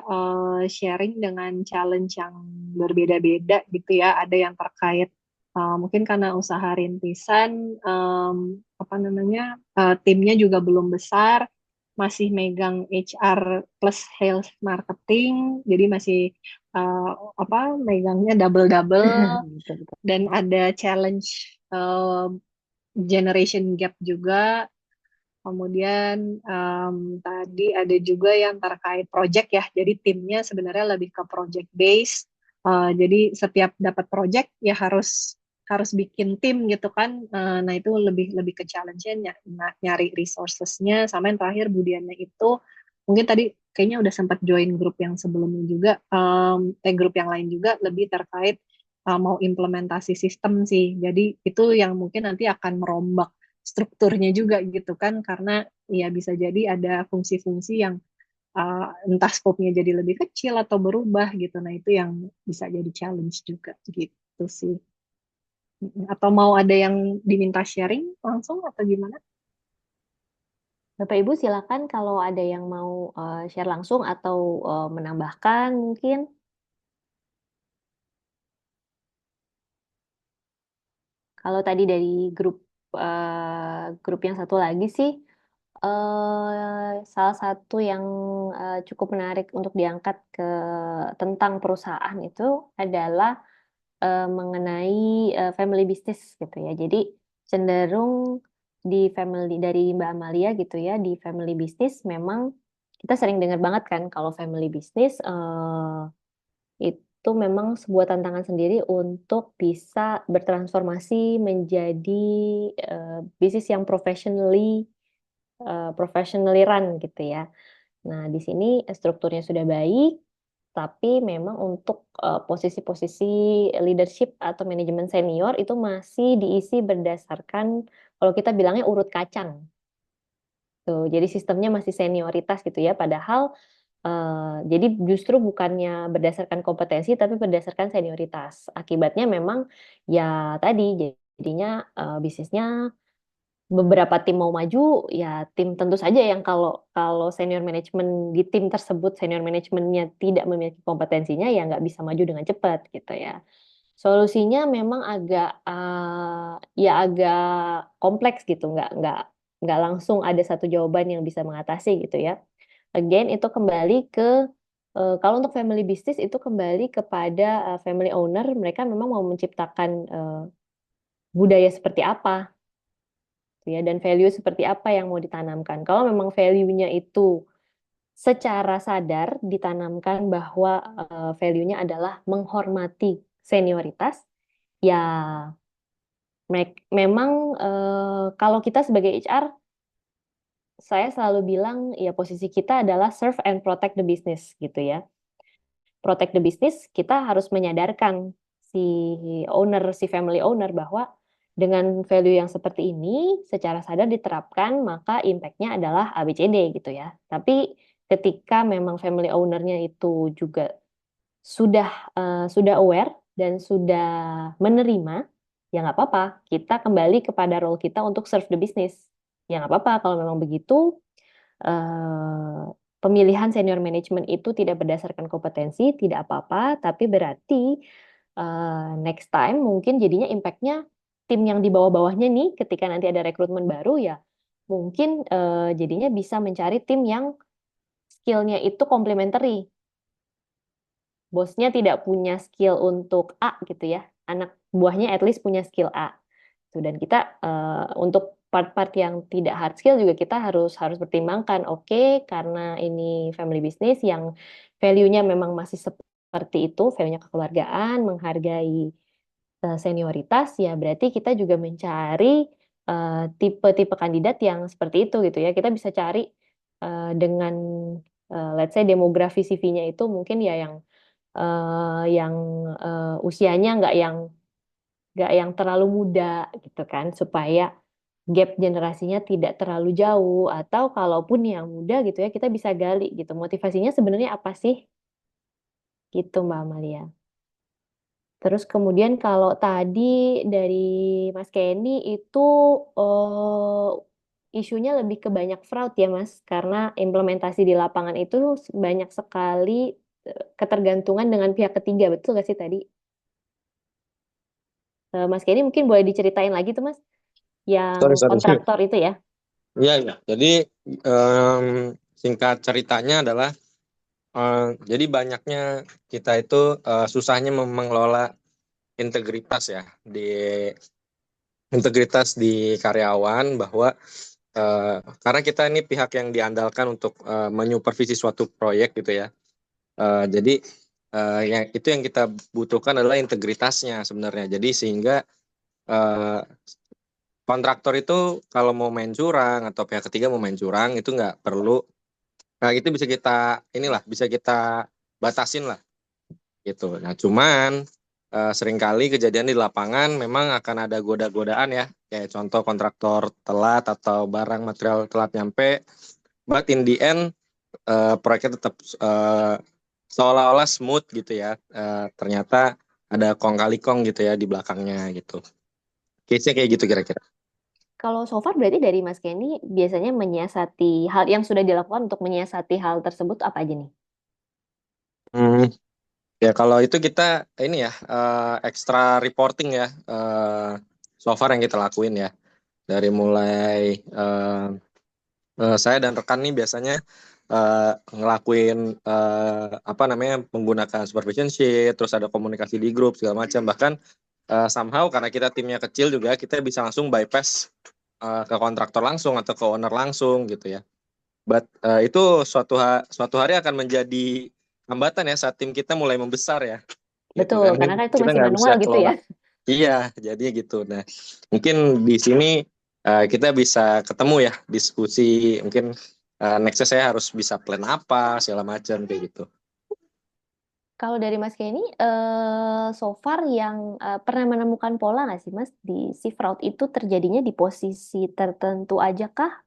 sharing dengan challenge yang berbeda-beda gitu ya. Ada yang terkait mungkin karena usaha rintisan, apa namanya, timnya juga belum besar, masih megang HR plus sales marketing, jadi masih eh, apa megangnya double-double. Betul, betul. Dan ada challenge generation gap juga. Kemudian tadi ada juga yang terkait project ya. Jadi timnya sebenarnya lebih ke project base. Jadi setiap dapat project ya harus bikin tim gitu kan. Nah itu lebih lebih ke challenge-nya nyari resources-nya. Sama yang terakhir Budiannya itu mungkin tadi kayaknya udah sempat join grup yang sebelumnya juga. Grup yang lain juga lebih terkait mau implementasi sistem sih. Jadi itu yang mungkin nanti akan merombak strukturnya juga gitu kan karena ya bisa jadi ada fungsi-fungsi yang entah skopnya jadi lebih kecil atau berubah gitu. Nah, itu yang bisa jadi challenge juga gitu sih. Atau mau ada yang diminta sharing langsung atau gimana? Bapak Ibu silakan kalau ada yang mau share langsung atau menambahkan mungkin. Kalau tadi dari grup yang satu lagi sih, salah satu yang cukup menarik untuk diangkat tentang perusahaan itu adalah mengenai family business gitu ya. Jadi cenderung di family dari Mbak Amalia gitu ya, di family business memang kita sering dengar banget kan kalau family business itu memang sebuah tantangan sendiri untuk bisa bertransformasi menjadi bisnis yang professionally run gitu ya. Nah, di sini strukturnya sudah baik, tapi memang untuk posisi-posisi leadership atau manajemen senior itu masih diisi berdasarkan kalau kita bilangnya urut kacang. Tuh, jadi sistemnya masih senioritas gitu ya, padahal jadi justru bukannya berdasarkan kompetensi tapi berdasarkan senioritas. Akibatnya memang ya tadi jadinya bisnisnya beberapa tim mau maju ya tim tentu saja yang kalau kalau senior manajemen di tim tersebut senior manajemennya tidak memiliki kompetensinya ya nggak bisa maju dengan cepat gitu ya. Solusinya memang agak kompleks gitu, nggak langsung ada satu jawaban yang bisa mengatasi gitu ya. Again, itu kembali ke kalau untuk family business itu kembali kepada family owner, mereka memang mau menciptakan budaya seperti apa, gitu ya, dan value seperti apa yang mau ditanamkan. Kalau memang value-nya itu secara sadar ditanamkan bahwa value-nya adalah menghormati senioritas, ya Memang kalau kita sebagai HR, saya selalu bilang ya posisi kita adalah serve and protect the business gitu ya. Protect the business, kita harus menyadarkan si si family owner bahwa dengan value yang seperti ini secara sadar diterapkan, maka impact-nya adalah ABCD gitu ya. Tapi ketika memang family owner-nya itu juga sudah aware dan sudah menerima, ya nggak apa-apa. Kita kembali kepada role kita untuk serve the business. Ya nggak apa-apa kalau memang begitu. eh, Pemilihan senior management itu tidak berdasarkan kompetensi, tidak apa-apa, tapi berarti next time mungkin jadinya impact-nya tim yang di bawah-bawahnya nih, ketika nanti ada rekrutmen baru ya, mungkin jadinya bisa mencari tim yang skill-nya itu complementary. Bosnya tidak punya skill untuk A gitu ya, anak buahnya at least punya skill A. Dan kita untuk part-part yang tidak hard skill juga kita harus pertimbangkan. Oke, karena ini family business yang value-nya memang masih seperti itu, value-nya kekeluargaan, menghargai senioritas, ya berarti kita juga mencari tipe-tipe kandidat yang seperti itu gitu ya. Kita bisa cari dengan let's say demografi CV-nya itu mungkin ya yang usianya nggak yang terlalu muda gitu kan, supaya gap generasinya tidak terlalu jauh, atau kalaupun yang muda gitu ya kita bisa gali gitu motivasinya sebenarnya apa sih gitu Mbak Amalia. Terus kemudian kalau tadi dari Mas Kenny itu isunya lebih ke banyak fraud ya Mas, karena implementasi di lapangan itu banyak sekali ketergantungan dengan pihak ketiga, betul gak sih tadi? Mas Kenny mungkin boleh diceritain lagi tuh Mas, yang Sorry. kontraktor itu ya. Iya, iya. Jadi singkat ceritanya adalah jadi banyaknya kita itu susahnya mengelola integritas ya di karyawan, bahwa karena kita ini pihak yang diandalkan untuk menyupervisi suatu proyek gitu ya. Jadi yang kita butuhkan adalah integritasnya sebenarnya. Jadi sehingga kontraktor itu kalau mau main curang atau pihak ketiga mau main curang itu nggak perlu. Nah, itu bisa kita batasin lah gitu. Nah, cuman seringkali kejadian di lapangan memang akan ada goda-godaan ya. Kayak contoh kontraktor telat atau barang material telat nyampe. But in the end proyeknya tetap seolah-olah smooth gitu ya. Ternyata ada kong kali kong gitu ya di belakangnya gitu. Case-nya kayak gitu kira-kira. Kalau so far berarti dari Mas Kenny biasanya menyiasati hal yang sudah dilakukan untuk menyiasati hal tersebut apa aja nih? Ya kalau itu kita ini ya extra reporting ya, so far yang kita lakuin ya, dari mulai saya dan rekan nih biasanya ngelakuin apa namanya menggunakan supervision sheet, terus ada komunikasi di grup segala macam. Bahkan somehow karena kita timnya kecil juga kita bisa langsung bypass ke kontraktor langsung atau ke owner langsung gitu ya. But itu suatu hari akan menjadi hambatan ya saat tim kita mulai membesar ya. Gitu Betul, kan. karena kan itu Kita masih nggak bisa manual gitu kelola. ya. Iya, jadi gitu. Nah, mungkin di sini kita bisa ketemu ya diskusi. Mungkin nextnya saya harus bisa plan apa segala macam kayak gitu. Kalau dari Mas Kenny, so far yang pernah menemukan pola nggak sih Mas di si fraud itu terjadinya di posisi tertentu aja kah?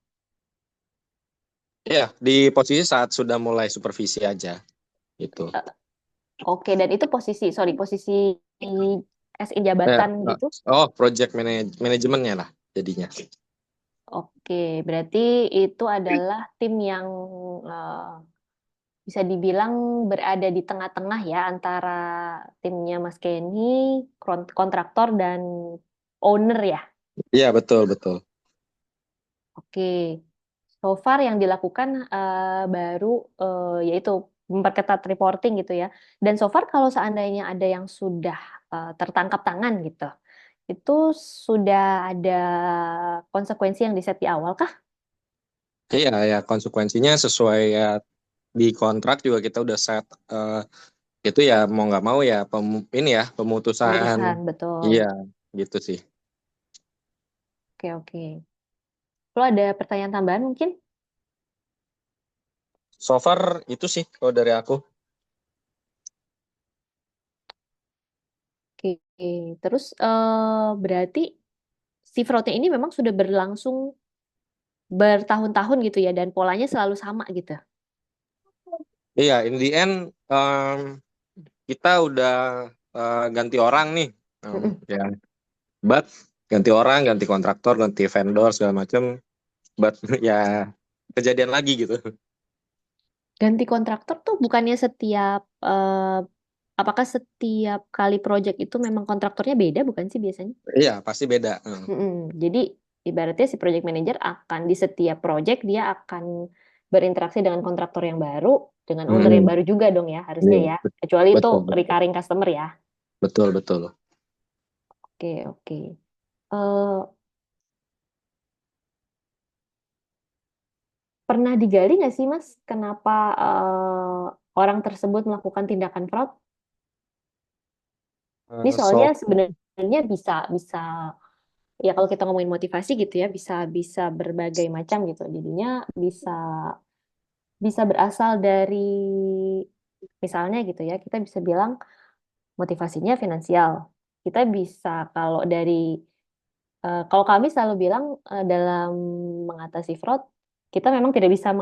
Ya, di posisi saat sudah mulai supervisi aja gitu. Oke, dan itu posisi as in jabatan gitu? Project manajemennya lah jadinya. Oke, berarti itu adalah tim yang bisa dibilang berada di tengah-tengah ya antara timnya Mas Kenny, kontraktor dan owner ya. Iya, betul, betul. Oke, so far yang dilakukan baru yaitu memperketat reporting gitu ya. Dan so far kalau seandainya ada yang sudah tertangkap tangan gitu, itu sudah ada konsekuensi yang diset di awal kah? Iya, ya konsekuensinya sesuai ya di kontrak juga kita udah set itu ya mau nggak mau ya ini ya pemutusan. Pemutusan, betul. Iya, gitu sih. Oke. Lo ada pertanyaan tambahan mungkin? So far itu sih kalau dari aku. Oke. Terus berarti si fraudnya ini memang sudah berlangsung bertahun-tahun gitu ya, dan polanya selalu sama gitu. Iya, in the end kita udah ganti orang nih. Ya, but ganti orang, ganti kontraktor, ganti vendor segala macam, but ya kejadian lagi gitu. Ganti kontraktor tuh bukannya apakah setiap kali project itu memang kontraktornya beda bukan sih biasanya? Iya, pasti beda. Jadi ibaratnya si project manager akan di setiap project dia akan berinteraksi dengan kontraktor yang baru, dengan owner yang baru juga dong ya harusnya Iya, ya. Kecuali itu betul, recurring customer ya. betul. Oke. Eh, Pernah digali nggak sih Mas, kenapa orang tersebut melakukan tindakan fraud? Ini soalnya So, sebenarnya bisa ya kalau kita ngomongin motivasi gitu ya bisa berbagai macam gitu. Jadinya bisa berasal dari misalnya gitu ya kita bisa bilang motivasinya finansial. Kita bisa kalau kami selalu bilang dalam mengatasi fraud kita memang tidak bisa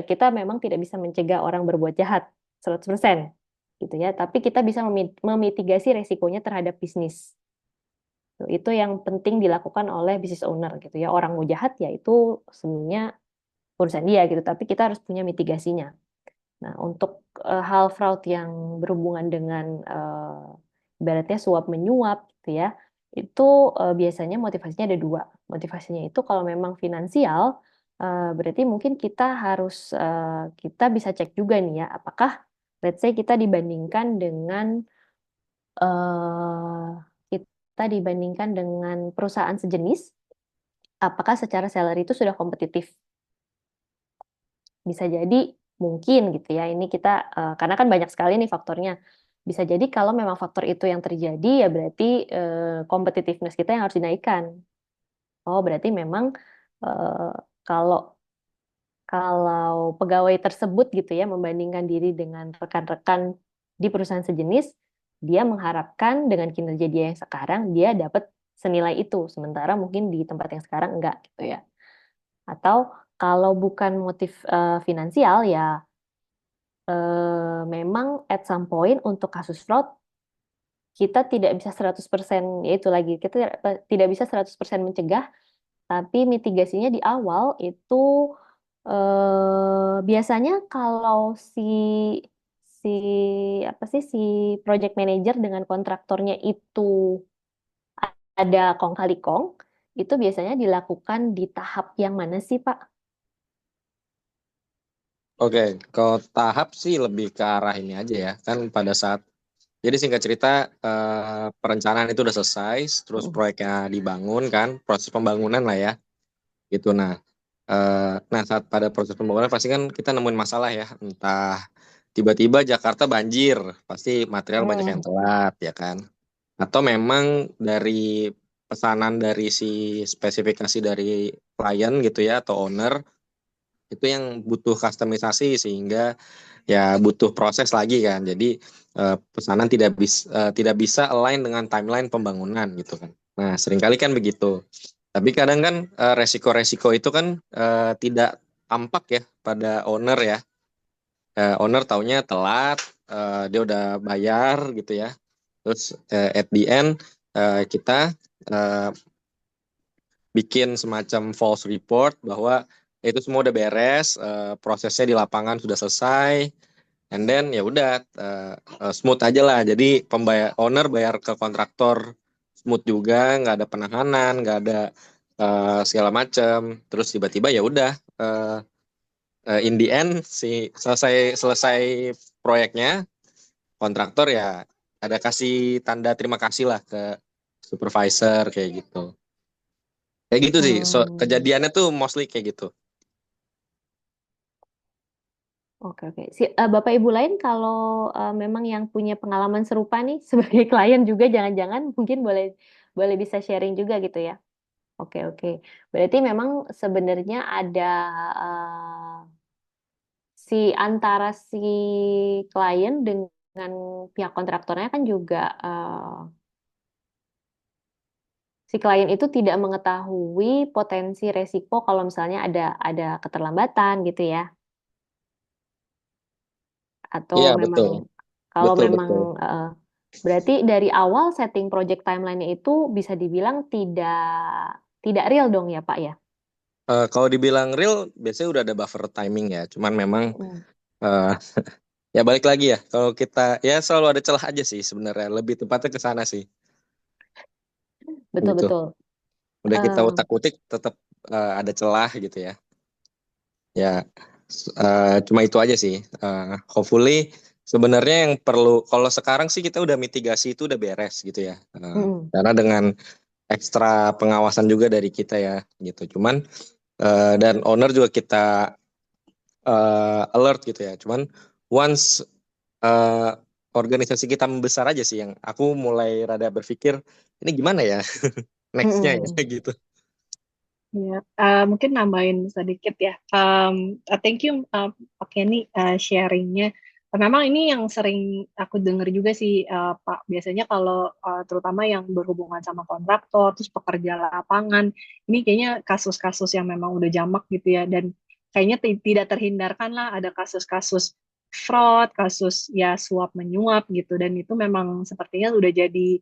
kita memang tidak bisa mencegah orang berbuat jahat 100% gitu ya, tapi kita bisa memitigasi resikonya terhadap bisnis. Itu yang penting dilakukan oleh business owner gitu ya. Orang mau jahat ya itu sebenarnya urusan dia gitu, tapi kita harus punya mitigasinya. Nah, untuk hal fraud yang berhubungan dengan ibaratnya suap menyuap gitu ya, itu biasanya motivasinya ada dua. Motivasinya itu kalau memang finansial, berarti mungkin kita bisa cek juga nih ya, apakah let's say kita dibandingkan dengan eh, kita dibandingkan dengan perusahaan sejenis, apakah secara salary itu sudah kompetitif? Bisa jadi mungkin gitu ya. Ini kita karena kan banyak sekali nih faktornya. Bisa jadi kalau memang faktor itu yang terjadi ya berarti competitiveness kita yang harus dinaikkan. Oh, berarti memang eh, kalau kalau pegawai tersebut gitu ya membandingkan diri dengan rekan-rekan di perusahaan sejenis, dia mengharapkan dengan kinerja dia yang sekarang dia dapat senilai itu, sementara mungkin di tempat yang sekarang enggak gitu ya. Atau kalau bukan motif finansial ya memang at some point untuk kasus fraud kita tidak bisa 100% yaitu lagi kita tidak bisa 100% mencegah, tapi mitigasinya di awal itu biasanya kalau si si project manager dengan kontraktornya itu ada kong kali kong, itu biasanya dilakukan di tahap yang mana sih, Pak? Oke, kalau tahap sih lebih ke arah ini aja ya. Kan pada saat, jadi singkat cerita, perencanaan itu udah selesai, terus proyeknya dibangun kan, proses pembangunan lah ya. Gitu, nah saat pada proses pembangunan pasti kan kita nemuin masalah ya. Entah tiba-tiba Jakarta banjir, pasti material banyak yang telat ya kan. Atau memang dari pesanan dari si spesifikasi dari klien gitu ya, atau owner, itu yang butuh customisasi sehingga ya butuh proses lagi kan. Jadi pesanan tidak bisa align dengan timeline pembangunan gitu kan. Nah, seringkali kan begitu. Tapi kadang kan resiko-resiko itu kan tidak tampak ya pada owner ya. Owner taunya telat, dia udah bayar gitu ya. Terus at the end kita eh, bikin semacam false report bahwa itu semua udah beres, prosesnya di lapangan sudah selesai, and then ya udah smooth aja lah. Jadi owner bayar ke kontraktor smooth juga, nggak ada penahanan, nggak ada segala macam. Terus tiba-tiba ya udah in the end selesai proyeknya, kontraktor ya ada kasih tanda terima kasih lah ke supervisor kayak gitu. Kayak gitu sih. Kejadiannya tuh mostly kayak gitu. Oke. Bapak Ibu lain kalau memang yang punya pengalaman serupa nih sebagai klien juga jangan-jangan mungkin boleh boleh bisa sharing juga gitu ya. Oke. Berarti memang sebenarnya ada antara si klien dengan pihak kontraktornya kan juga si klien itu tidak mengetahui potensi resiko kalau misalnya ada keterlambatan gitu ya. Iya, Atau betul. kalau Betul, memang betul. berarti dari awal setting project timeline-nya itu bisa dibilang tidak real dong ya Pak ya? Kalau dibilang real, biasanya udah ada buffer timing ya. Cuman memang Hmm. eh, ya balik lagi ya. Kalau kita ya selalu ada celah aja sih sebenarnya. Lebih tepatnya ke sana sih. Gitu. Betul. Udah kita Eh, utak-utik tetap ada celah gitu ya. Ya, cuma itu aja sih. Hopefully sebenarnya yang perlu kalau sekarang sih kita udah mitigasi itu udah beres gitu ya. Karena dengan ekstra pengawasan juga dari kita ya gitu. Cuman dan owner juga kita alert gitu ya. Cuman once organisasi kita membesar aja sih yang aku mulai rada berpikir ini gimana ya nextnya ya gitu. Ya, mungkin nambahin sedikit ya. Thank you Pak Kenny sharingnya. Memang ini yang sering aku dengar juga sih Pak. Biasanya kalau terutama yang berhubungan sama kontraktor, terus pekerja lapangan, ini kayaknya kasus-kasus yang memang udah jamak gitu ya. Dan kayaknya tidak terhindarkan lah ada kasus-kasus fraud, kasus ya suap menyuap gitu. Dan itu memang sepertinya udah jadi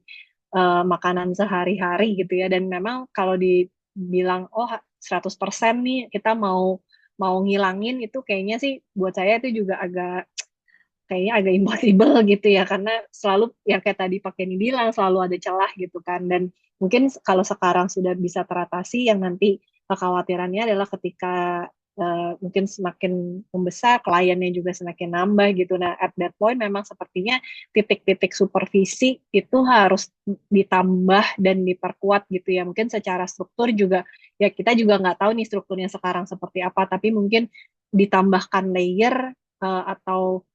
makanan sehari-hari gitu ya. Dan memang kalau dibilang oh 100% nih kita mau mau ngilangin itu kayaknya sih buat saya itu juga kayaknya agak impossible gitu ya karena selalu yang kayak tadi Pak Kenny bilang selalu ada celah gitu kan dan mungkin kalau sekarang sudah bisa teratasi yang nanti kekhawatirannya adalah ketika mungkin semakin membesar kliennya juga semakin nambah gitu. Nah at that point memang sepertinya titik-titik supervisi itu harus ditambah dan diperkuat gitu ya. Mungkin secara struktur juga ya kita juga nggak tahu nih strukturnya sekarang seperti apa tapi mungkin ditambahkan layer atau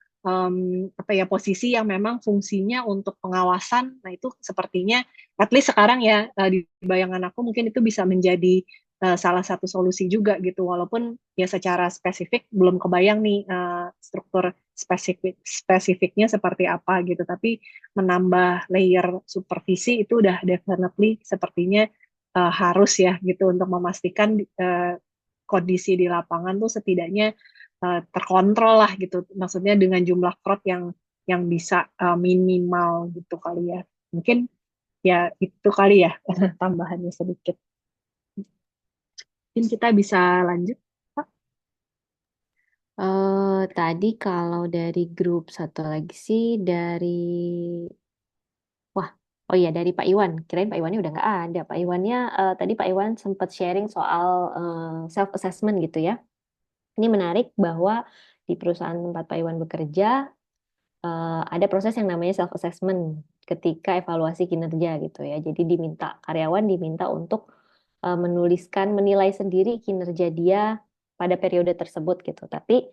apa ya posisi yang memang fungsinya untuk pengawasan. Nah itu sepertinya at least sekarang ya di bayangan aku mungkin itu bisa menjadi salah satu solusi juga gitu. Walaupun ya secara spesifik belum kebayang nih struktur spesifiknya seperti apa gitu. Tapi menambah layer supervisi itu udah definitely sepertinya harus ya gitu untuk memastikan kondisi di lapangan tuh setidaknya terkontrol lah gitu. Maksudnya dengan jumlah fraud yang bisa minimal gitu kali ya. Mungkin ya itu kali ya tambahannya sedikit. Mungkin kita bisa lanjut, Pak. Tadi kalau dari grup satu lagi sih oh iya dari Pak Iwan. Kirain Pak Iwannya udah nggak ada. Pak Iwannya tadi Pak Iwan sempat sharing soal self assessment gitu ya. Ini menarik bahwa di perusahaan tempat Pak Iwan bekerja ada proses yang namanya self assessment ketika evaluasi kinerja gitu ya. Jadi karyawan diminta untuk menilai sendiri kinerja dia pada periode tersebut gitu. Tapi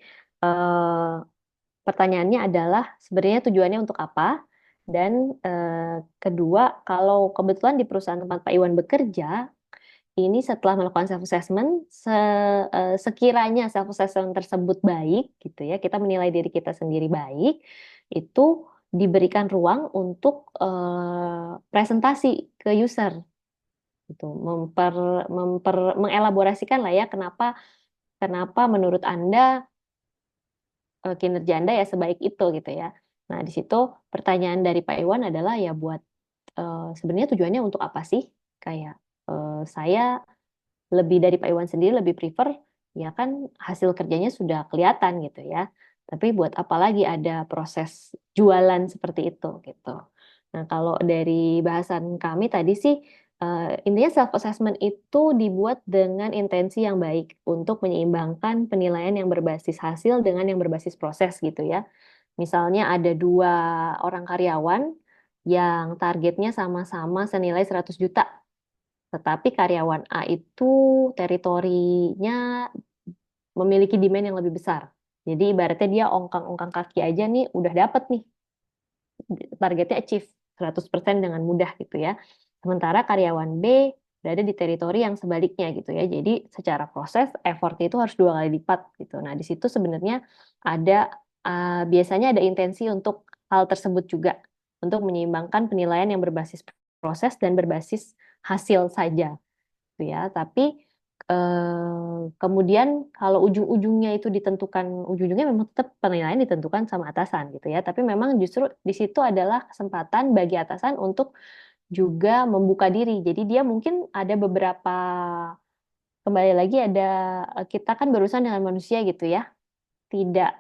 pertanyaannya adalah sebenarnya tujuannya untuk apa? Dan kedua, kalau kebetulan di perusahaan tempat Pak Iwan bekerja, ini setelah melakukan self assessment, sekiranya self assessment tersebut baik, gitu ya, kita menilai diri kita sendiri baik, itu diberikan ruang untuk presentasi ke user, gitu, mengelaborasikan lah ya kenapa menurut Anda kinerja Anda ya sebaik itu gitu ya. Nah di situ pertanyaan dari Pak Iwan adalah ya buat sebenarnya tujuannya untuk apa sih? Kayak saya lebih dari Pak Iwan sendiri lebih prefer ya kan hasil kerjanya sudah kelihatan gitu ya. Tapi buat apa lagi ada proses jualan seperti itu gitu. Nah, kalau dari bahasan kami tadi sih intinya self assessment itu dibuat dengan intensi yang baik untuk menyeimbangkan penilaian yang berbasis hasil dengan yang berbasis proses gitu ya. Misalnya ada 2 orang karyawan yang targetnya sama-sama senilai 100 juta. Tetapi karyawan A itu teritorinya memiliki demand yang lebih besar. Jadi ibaratnya dia ongkang-ongkang kaki aja nih udah dapat nih targetnya achieve 100% dengan mudah gitu ya. Sementara karyawan B berada di teritori yang sebaliknya gitu ya. Jadi secara proses effortnya itu harus 2 kali lipat gitu. Nah, di situ sebenarnya ada biasanya ada intensi untuk hal tersebut juga untuk menyeimbangkan penilaian yang berbasis proses dan berbasis hasil saja gitu ya. Tapi kemudian kalau ujung-ujungnya itu ujung-ujungnya memang tetap penilaian ditentukan sama atasan gitu ya. Tapi memang justru di situ adalah kesempatan bagi atasan untuk juga membuka diri. Jadi dia mungkin ada beberapa, kembali lagi ada, kita kan berurusan dengan manusia gitu ya. Tidak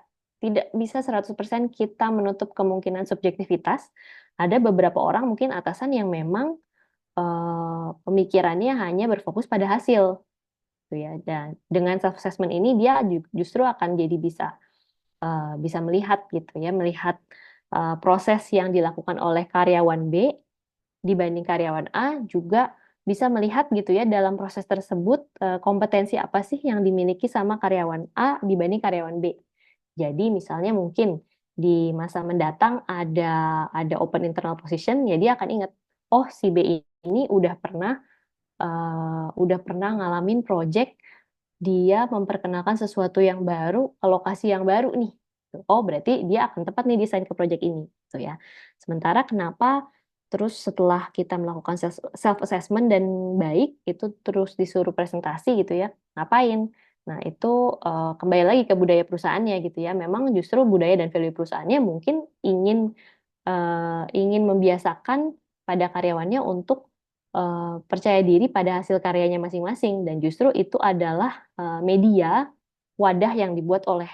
tidak bisa 100% kita menutup kemungkinan subjektivitas. Ada beberapa orang mungkin atasan yang memang pemikirannya hanya berfokus pada hasil gitu ya. Dan dengan self assessment ini dia justru akan jadi bisa melihat gitu ya, melihat proses yang dilakukan oleh karyawan B dibanding karyawan A, juga bisa melihat gitu ya dalam proses tersebut kompetensi apa sih yang dimiliki sama karyawan A dibanding karyawan B. Jadi misalnya mungkin di masa mendatang ada open internal position, ya dia akan ingat, oh si B ini udah pernah ngalamin project, dia memperkenalkan sesuatu yang baru ke lokasi yang baru nih. Oh, berarti dia akan tepat nih desain ke project ini, gitu ya. Sementara kenapa terus setelah kita melakukan self assessment dan baik, itu terus disuruh presentasi gitu ya, ngapain? Nah, itu kembali lagi ke budaya perusahaannya gitu ya. Memang justru budaya dan value perusahaannya mungkin ingin membiasakan pada karyawannya untuk percaya diri pada hasil karyanya masing-masing, dan justru itu adalah media wadah yang dibuat oleh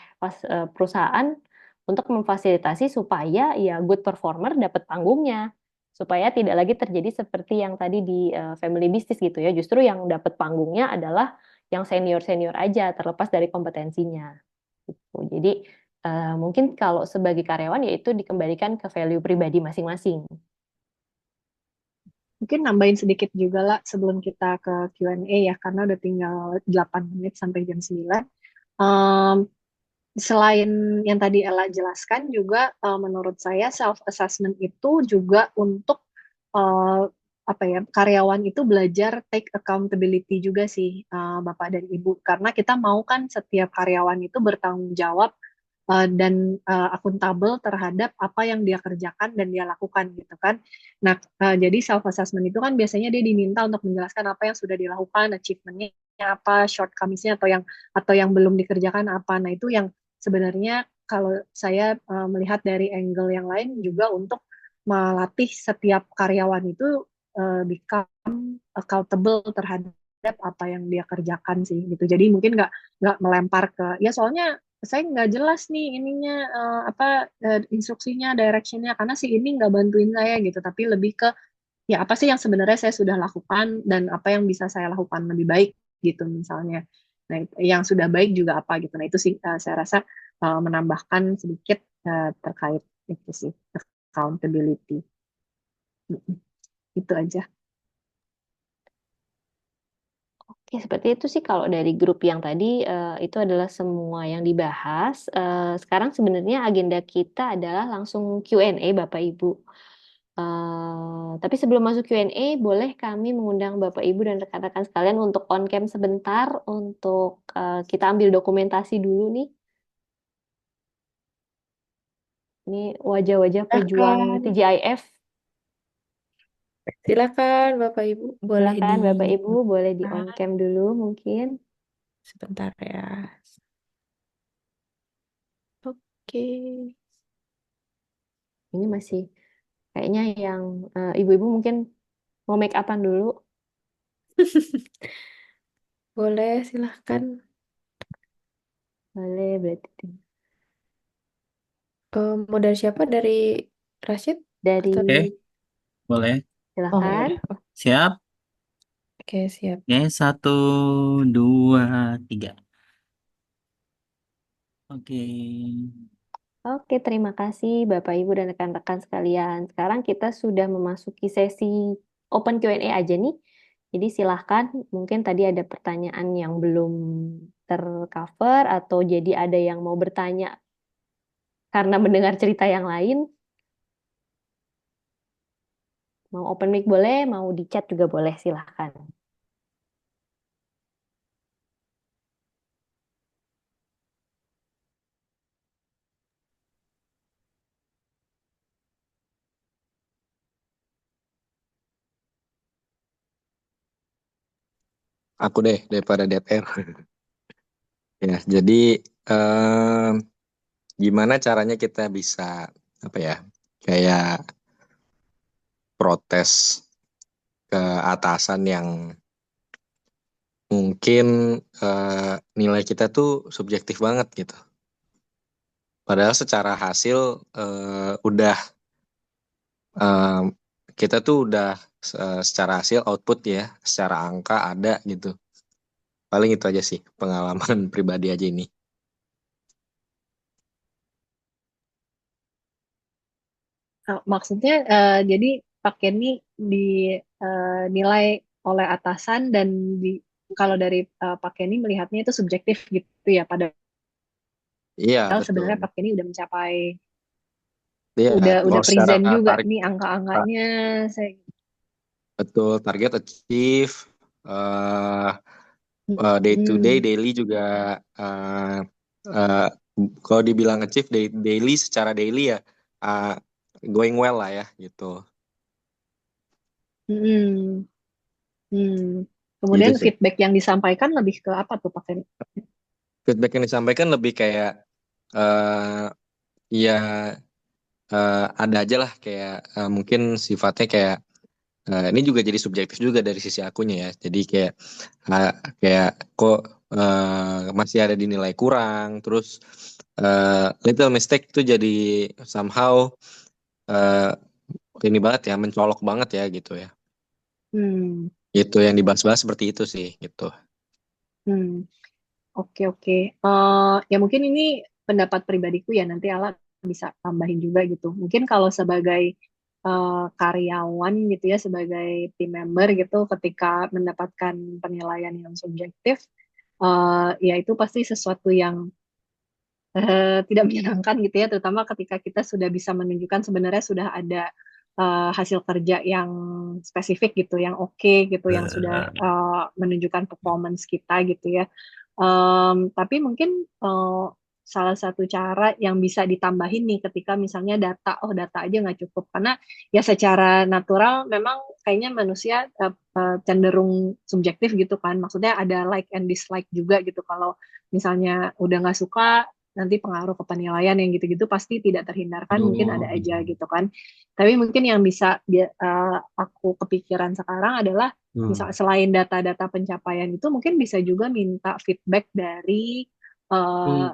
perusahaan untuk memfasilitasi supaya ya good performer dapat panggungnya, supaya tidak lagi terjadi seperti yang tadi di family business gitu ya, justru yang dapat panggungnya adalah yang senior-senior aja terlepas dari kompetensinya gitu. Jadi mungkin kalau sebagai karyawan ya itu dikembalikan ke value pribadi masing-masing. Mungkin nambahin sedikit juga lah sebelum kita ke Q&A ya, karena udah tinggal 8 menit sampai jam 9. Selain yang tadi Ella jelaskan juga, menurut saya self assessment itu juga untuk karyawan itu belajar take accountability juga sih, Bapak dan Ibu, karena kita mau kan setiap karyawan itu bertanggung jawab dan akuntabel terhadap apa yang dia kerjakan dan dia lakukan gitu kan. Nah, jadi self assessment itu kan biasanya dia diminta untuk menjelaskan apa yang sudah dilakukan, achievementnya apa, shortcomings-nya atau yang belum dikerjakan apa. Nah, itu yang sebenarnya kalau saya melihat dari angle yang lain juga untuk melatih setiap karyawan itu become accountable terhadap apa yang dia kerjakan sih gitu. Jadi mungkin nggak melempar ke ya soalnya saya nggak jelas nih ininya instruksinya, directionnya karena si ini nggak bantuin saya gitu. Tapi lebih ke ya apa sih yang sebenarnya saya sudah lakukan dan apa yang bisa saya lakukan lebih baik gitu misalnya. Nah, yang sudah baik juga apa gitu. Nah, itu sih saya rasa menambahkan sedikit terkait itu sih accountability. Itu aja. Oke, seperti itu sih kalau dari grup yang tadi itu adalah semua yang dibahas. Sekarang sebenarnya agenda kita adalah langsung Q&A Bapak Ibu. Tapi sebelum masuk Q&A, boleh kami mengundang Bapak Ibu dan rekan-rekan sekalian untuk on cam sebentar untuk kita ambil dokumentasi dulu nih. Ini wajah-wajah pejuang TGIF. Silakan Bapak Ibu, boleh Silakan Bapak Ibu, boleh di on cam dulu mungkin. sebentar ya. Oke. Ini masih kayaknya yang ibu-ibu mungkin mau make upan dulu. Boleh, silahkan. Boleh berarti. Mau dari siapa? Dari Rashid? Dari Atau Oke, boleh. Oh, ya silakan. udah. Oh, Siap? oke, siap. Oke, 1, 2, 3. Oke. Oke, terima kasih Bapak Ibu dan rekan-rekan sekalian. Sekarang kita sudah memasuki sesi open Q&A aja nih. Jadi silahkan, mungkin tadi ada pertanyaan yang belum tercover atau jadi ada yang mau bertanya karena mendengar cerita yang lain. Mau open mic boleh, mau di chat juga boleh, silahkan. aku deh daripada DPR. Ya, jadi gimana caranya kita bisa apa ya, kayak protes ke atasan yang mungkin nilai kita tuh subjektif banget gitu. Padahal secara hasil udah eh, kita tuh udah secara hasil output ya, secara angka ada gitu. Paling itu aja sih pengalaman pribadi aja ini. Maksudnya jadi Pak Kenny dinilai oleh atasan dan kalau dari Pak Kenny melihatnya itu subjektif gitu ya. Padahal Iya, sebenarnya betul. Pak Kenny udah mencapai, Iya, udah kalau secara present juga tarik nih angka-angkanya. Saya, betul target achieve, eh day to day, Hmm, daily juga eh eh, kalau dibilang achieve daily secara daily ya eh, going well lah ya gitu. hmm, hmm. Gitu Kemudian sih. feedback yang disampaikan lebih ke apa tuh Pak Kenny? Feedback yang disampaikan lebih kayak eh ya ada aja lah kayak mungkin sifatnya kayak ini juga jadi subjektif juga dari sisi akunya ya. Jadi kayak uh, kayak kok masih ada dinilai kurang, terus little mistake itu jadi somehow uh, ini banget ya, mencolok banget ya gitu ya. Hmm, Itu yang dibahas-bahas seperti itu sih gitu. hmm. Oke, oke. Ya mungkin ini pendapat pribadiku ya, nanti Ala bisa tambahin juga gitu. Mungkin kalau sebagai karyawan gitu ya, sebagai team member gitu, ketika mendapatkan penilaian yang subjektif, ya itu pasti sesuatu yang tidak menyenangkan gitu ya, terutama ketika kita sudah bisa menunjukkan sebenarnya sudah ada hasil kerja yang spesifik gitu, yang oke gitu, yang sudah menunjukkan performance kita gitu ya. Tapi mungkin salah satu cara yang bisa ditambahin nih ketika misalnya data aja nggak cukup karena ya secara natural memang kayaknya manusia cenderung subjektif gitu kan. Maksudnya ada like and dislike juga gitu. Kalau misalnya udah nggak suka nanti pengaruh ke penilaian yang gitu-gitu pasti tidak terhindarkan mungkin ada Aduh, aja gitu kan. Tapi mungkin yang bisa aku kepikiran sekarang adalah misal selain data-data pencapaian itu mungkin bisa juga minta feedback dari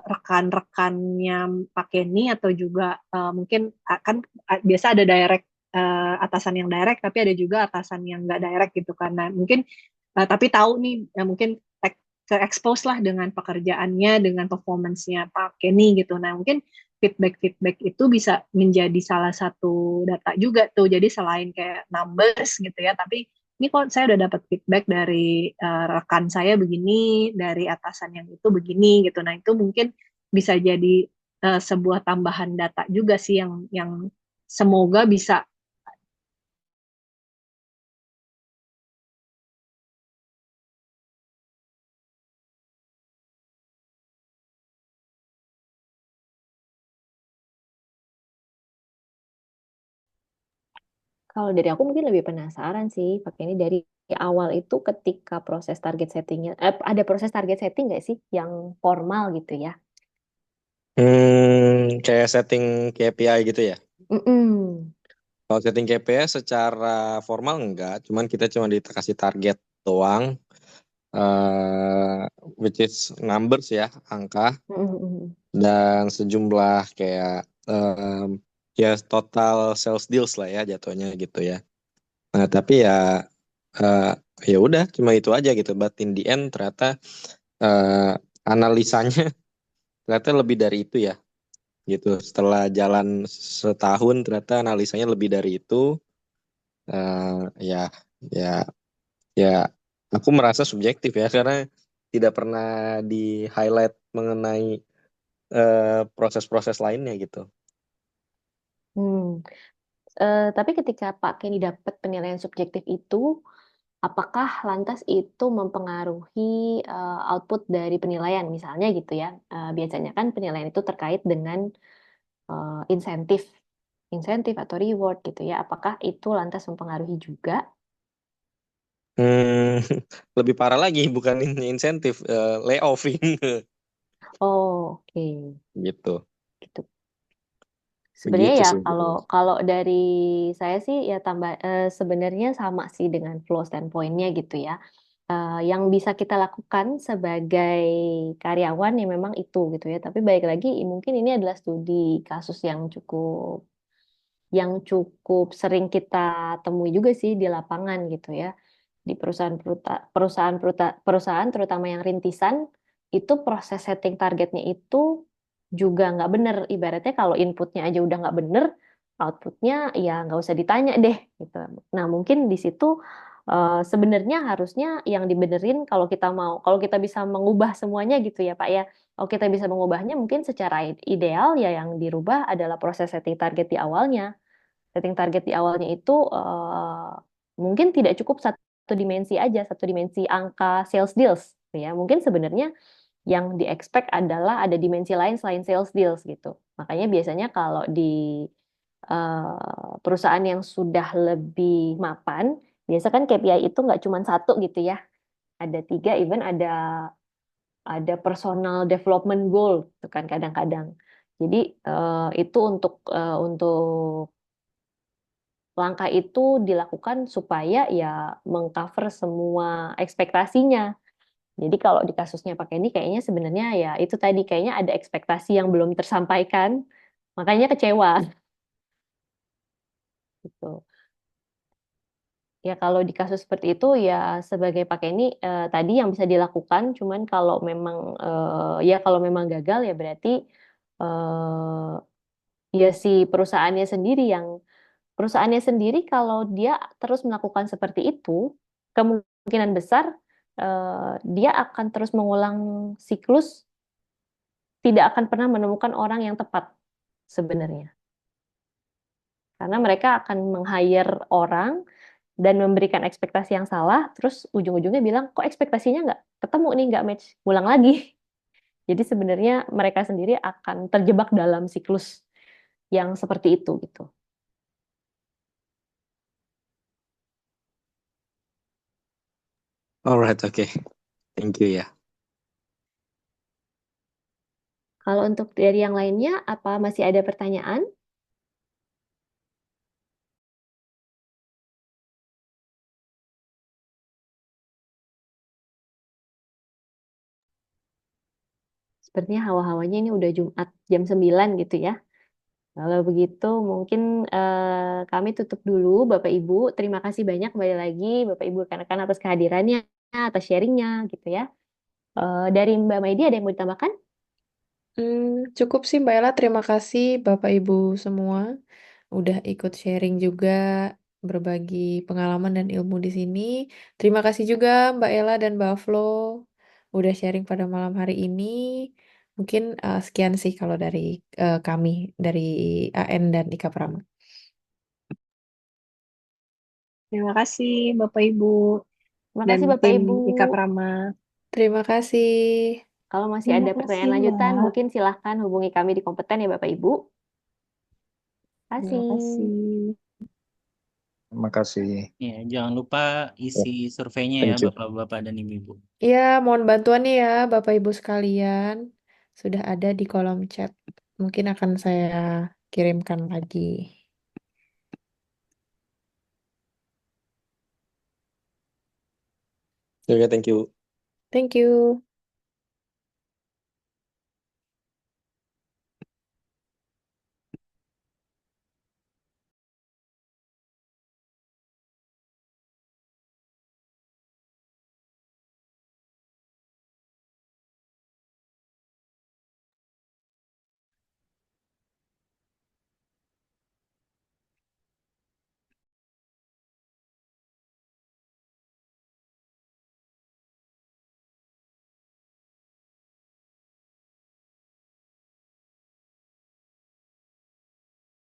rekan-rekannya Pak Kenny atau juga mungkin kan biasa ada direct atasan yang direct tapi ada juga atasan yang nggak direct gitu kan. Nah, mungkin tapi tahu nih mungkin ke-expose lah dengan pekerjaannya, dengan performance-nya Pak Kenny gitu. Nah, mungkin feedback-feedback itu bisa menjadi salah satu data juga tuh. Jadi selain kayak numbers gitu ya, tapi ini kok saya udah dapat feedback dari rekan saya begini, dari atasan yang itu begini gitu. Nah, itu mungkin bisa jadi sebuah tambahan data juga sih yang semoga bisa. Kalau dari aku mungkin lebih penasaran sih, pakai ini dari awal itu ketika proses target settingnya, ada proses target setting nggak sih yang formal gitu ya? Kayak setting KPI gitu ya. Mm-mm. Kalau setting KPI secara formal enggak, cuman kita cuma dikasih target doang, which is numbers ya, angka. Mm-mm. Dan sejumlah kayak ya total sales deals lah ya jatuhnya gitu ya. Nah, tapi ya eh, ya udah cuma itu aja gitu. But in the end ternyata eh, analisanya ternyata lebih dari itu ya gitu. Setelah jalan setahun ternyata analisanya lebih dari itu. Ya ya ya aku merasa subjektif ya karena tidak pernah di highlight mengenai proses-proses lainnya gitu. Hmm. Tapi ketika Pak Kenny dapat penilaian subjektif itu, apakah lantas itu mempengaruhi output dari penilaian? Misalnya gitu ya, biasanya kan penilaian itu terkait dengan insentif, insentif atau reward gitu ya. Apakah itu lantas mempengaruhi juga? Hmm, lebih parah lagi, bukan insentif, layoffing Oh, oke. gitu. Gitu. Sebenarnya Begitu ya sih. kalau kalau dari saya sih ya sebenarnya sama sih dengan flow standpoint-nya gitu ya. Yang bisa kita lakukan sebagai karyawan ya memang itu gitu ya. Tapi baik lagi mungkin ini adalah studi kasus yang cukup sering kita temui juga sih di lapangan gitu ya. Di perusahaan terutama yang rintisan itu proses setting targetnya itu juga nggak bener. Ibaratnya kalau inputnya aja udah nggak bener, outputnya ya nggak usah ditanya deh gitu. Nah mungkin di situ sebenarnya harusnya yang dibenerin kalau kita bisa mengubah semuanya gitu ya Pak ya. Kalau kita bisa mengubahnya mungkin secara ideal ya yang dirubah adalah proses setting target di awalnya. Setting target di awalnya itu mungkin tidak cukup satu dimensi aja, satu dimensi angka sales deals, gitu ya. Mungkin sebenarnya yang di-expect adalah ada dimensi lain selain sales deals gitu. Makanya biasanya kalau di perusahaan yang sudah lebih mapan, biasa kan KPI itu nggak cuma satu gitu ya. Ada tiga, even ada personal development goal, itu kan kadang-kadang. Jadi itu untuk langkah itu dilakukan supaya ya mengcover semua ekspektasinya. Jadi kalau di kasusnya pakai ini kayaknya sebenarnya ya itu tadi kayaknya ada ekspektasi yang belum tersampaikan, makanya kecewa gitu. Ya kalau di kasus seperti itu ya sebagai pakai ini tadi yang bisa dilakukan, cuman kalau memang ya kalau memang gagal ya berarti ya si perusahaannya sendiri kalau dia terus melakukan seperti itu, kemungkinan besar dia akan terus mengulang siklus, tidak akan pernah menemukan orang yang tepat sebenarnya. Karena mereka akan meng-hire orang dan memberikan ekspektasi yang salah, terus ujung-ujungnya bilang, kok ekspektasinya nggak ketemu nih, nggak match, ulang lagi. Jadi sebenarnya mereka sendiri akan terjebak dalam siklus yang seperti itu gitu. Alright, oke. Thank you ya. Kalau untuk dari yang lainnya, apa masih ada pertanyaan? Sepertinya hawa-hawanya ini udah Jumat jam 9 gitu ya. Kalau begitu mungkin kami tutup dulu Bapak Ibu. Terima kasih banyak kembali lagi Bapak Ibu rekan-rekan atas kehadirannya, atas sharingnya gitu ya. Dari Mbak Maidi ada yang mau ditambahkan? Cukup sih Mbak Ella, terima kasih Bapak Ibu semua udah ikut sharing juga, berbagi pengalaman dan ilmu di sini. Terima kasih juga Mbak Ella dan Mbak Flo udah sharing pada malam hari ini. Mungkin sekian sih kalau dari kami, dari AN dan Ika Prama. Terima kasih Bapak Ibu Terima dan kasih Bapak tim Ibu. Ika Prama. Terima kasih. Kalau masih Terima ada kasih, pertanyaan lanjutan, Mbak. mungkin silahkan hubungi kami di kompeten ya Bapak Ibu. Terima Terima kasih. kasih. Terima kasih. Ya, jangan lupa isi surveinya ya Thank you. Bapak-bapak dan Ibu-ibu. Iya, mohon bantuannya ya Bapak Ibu sekalian. Sudah ada di kolom chat. Mungkin akan saya kirimkan lagi. Oke, thank you. Thank you.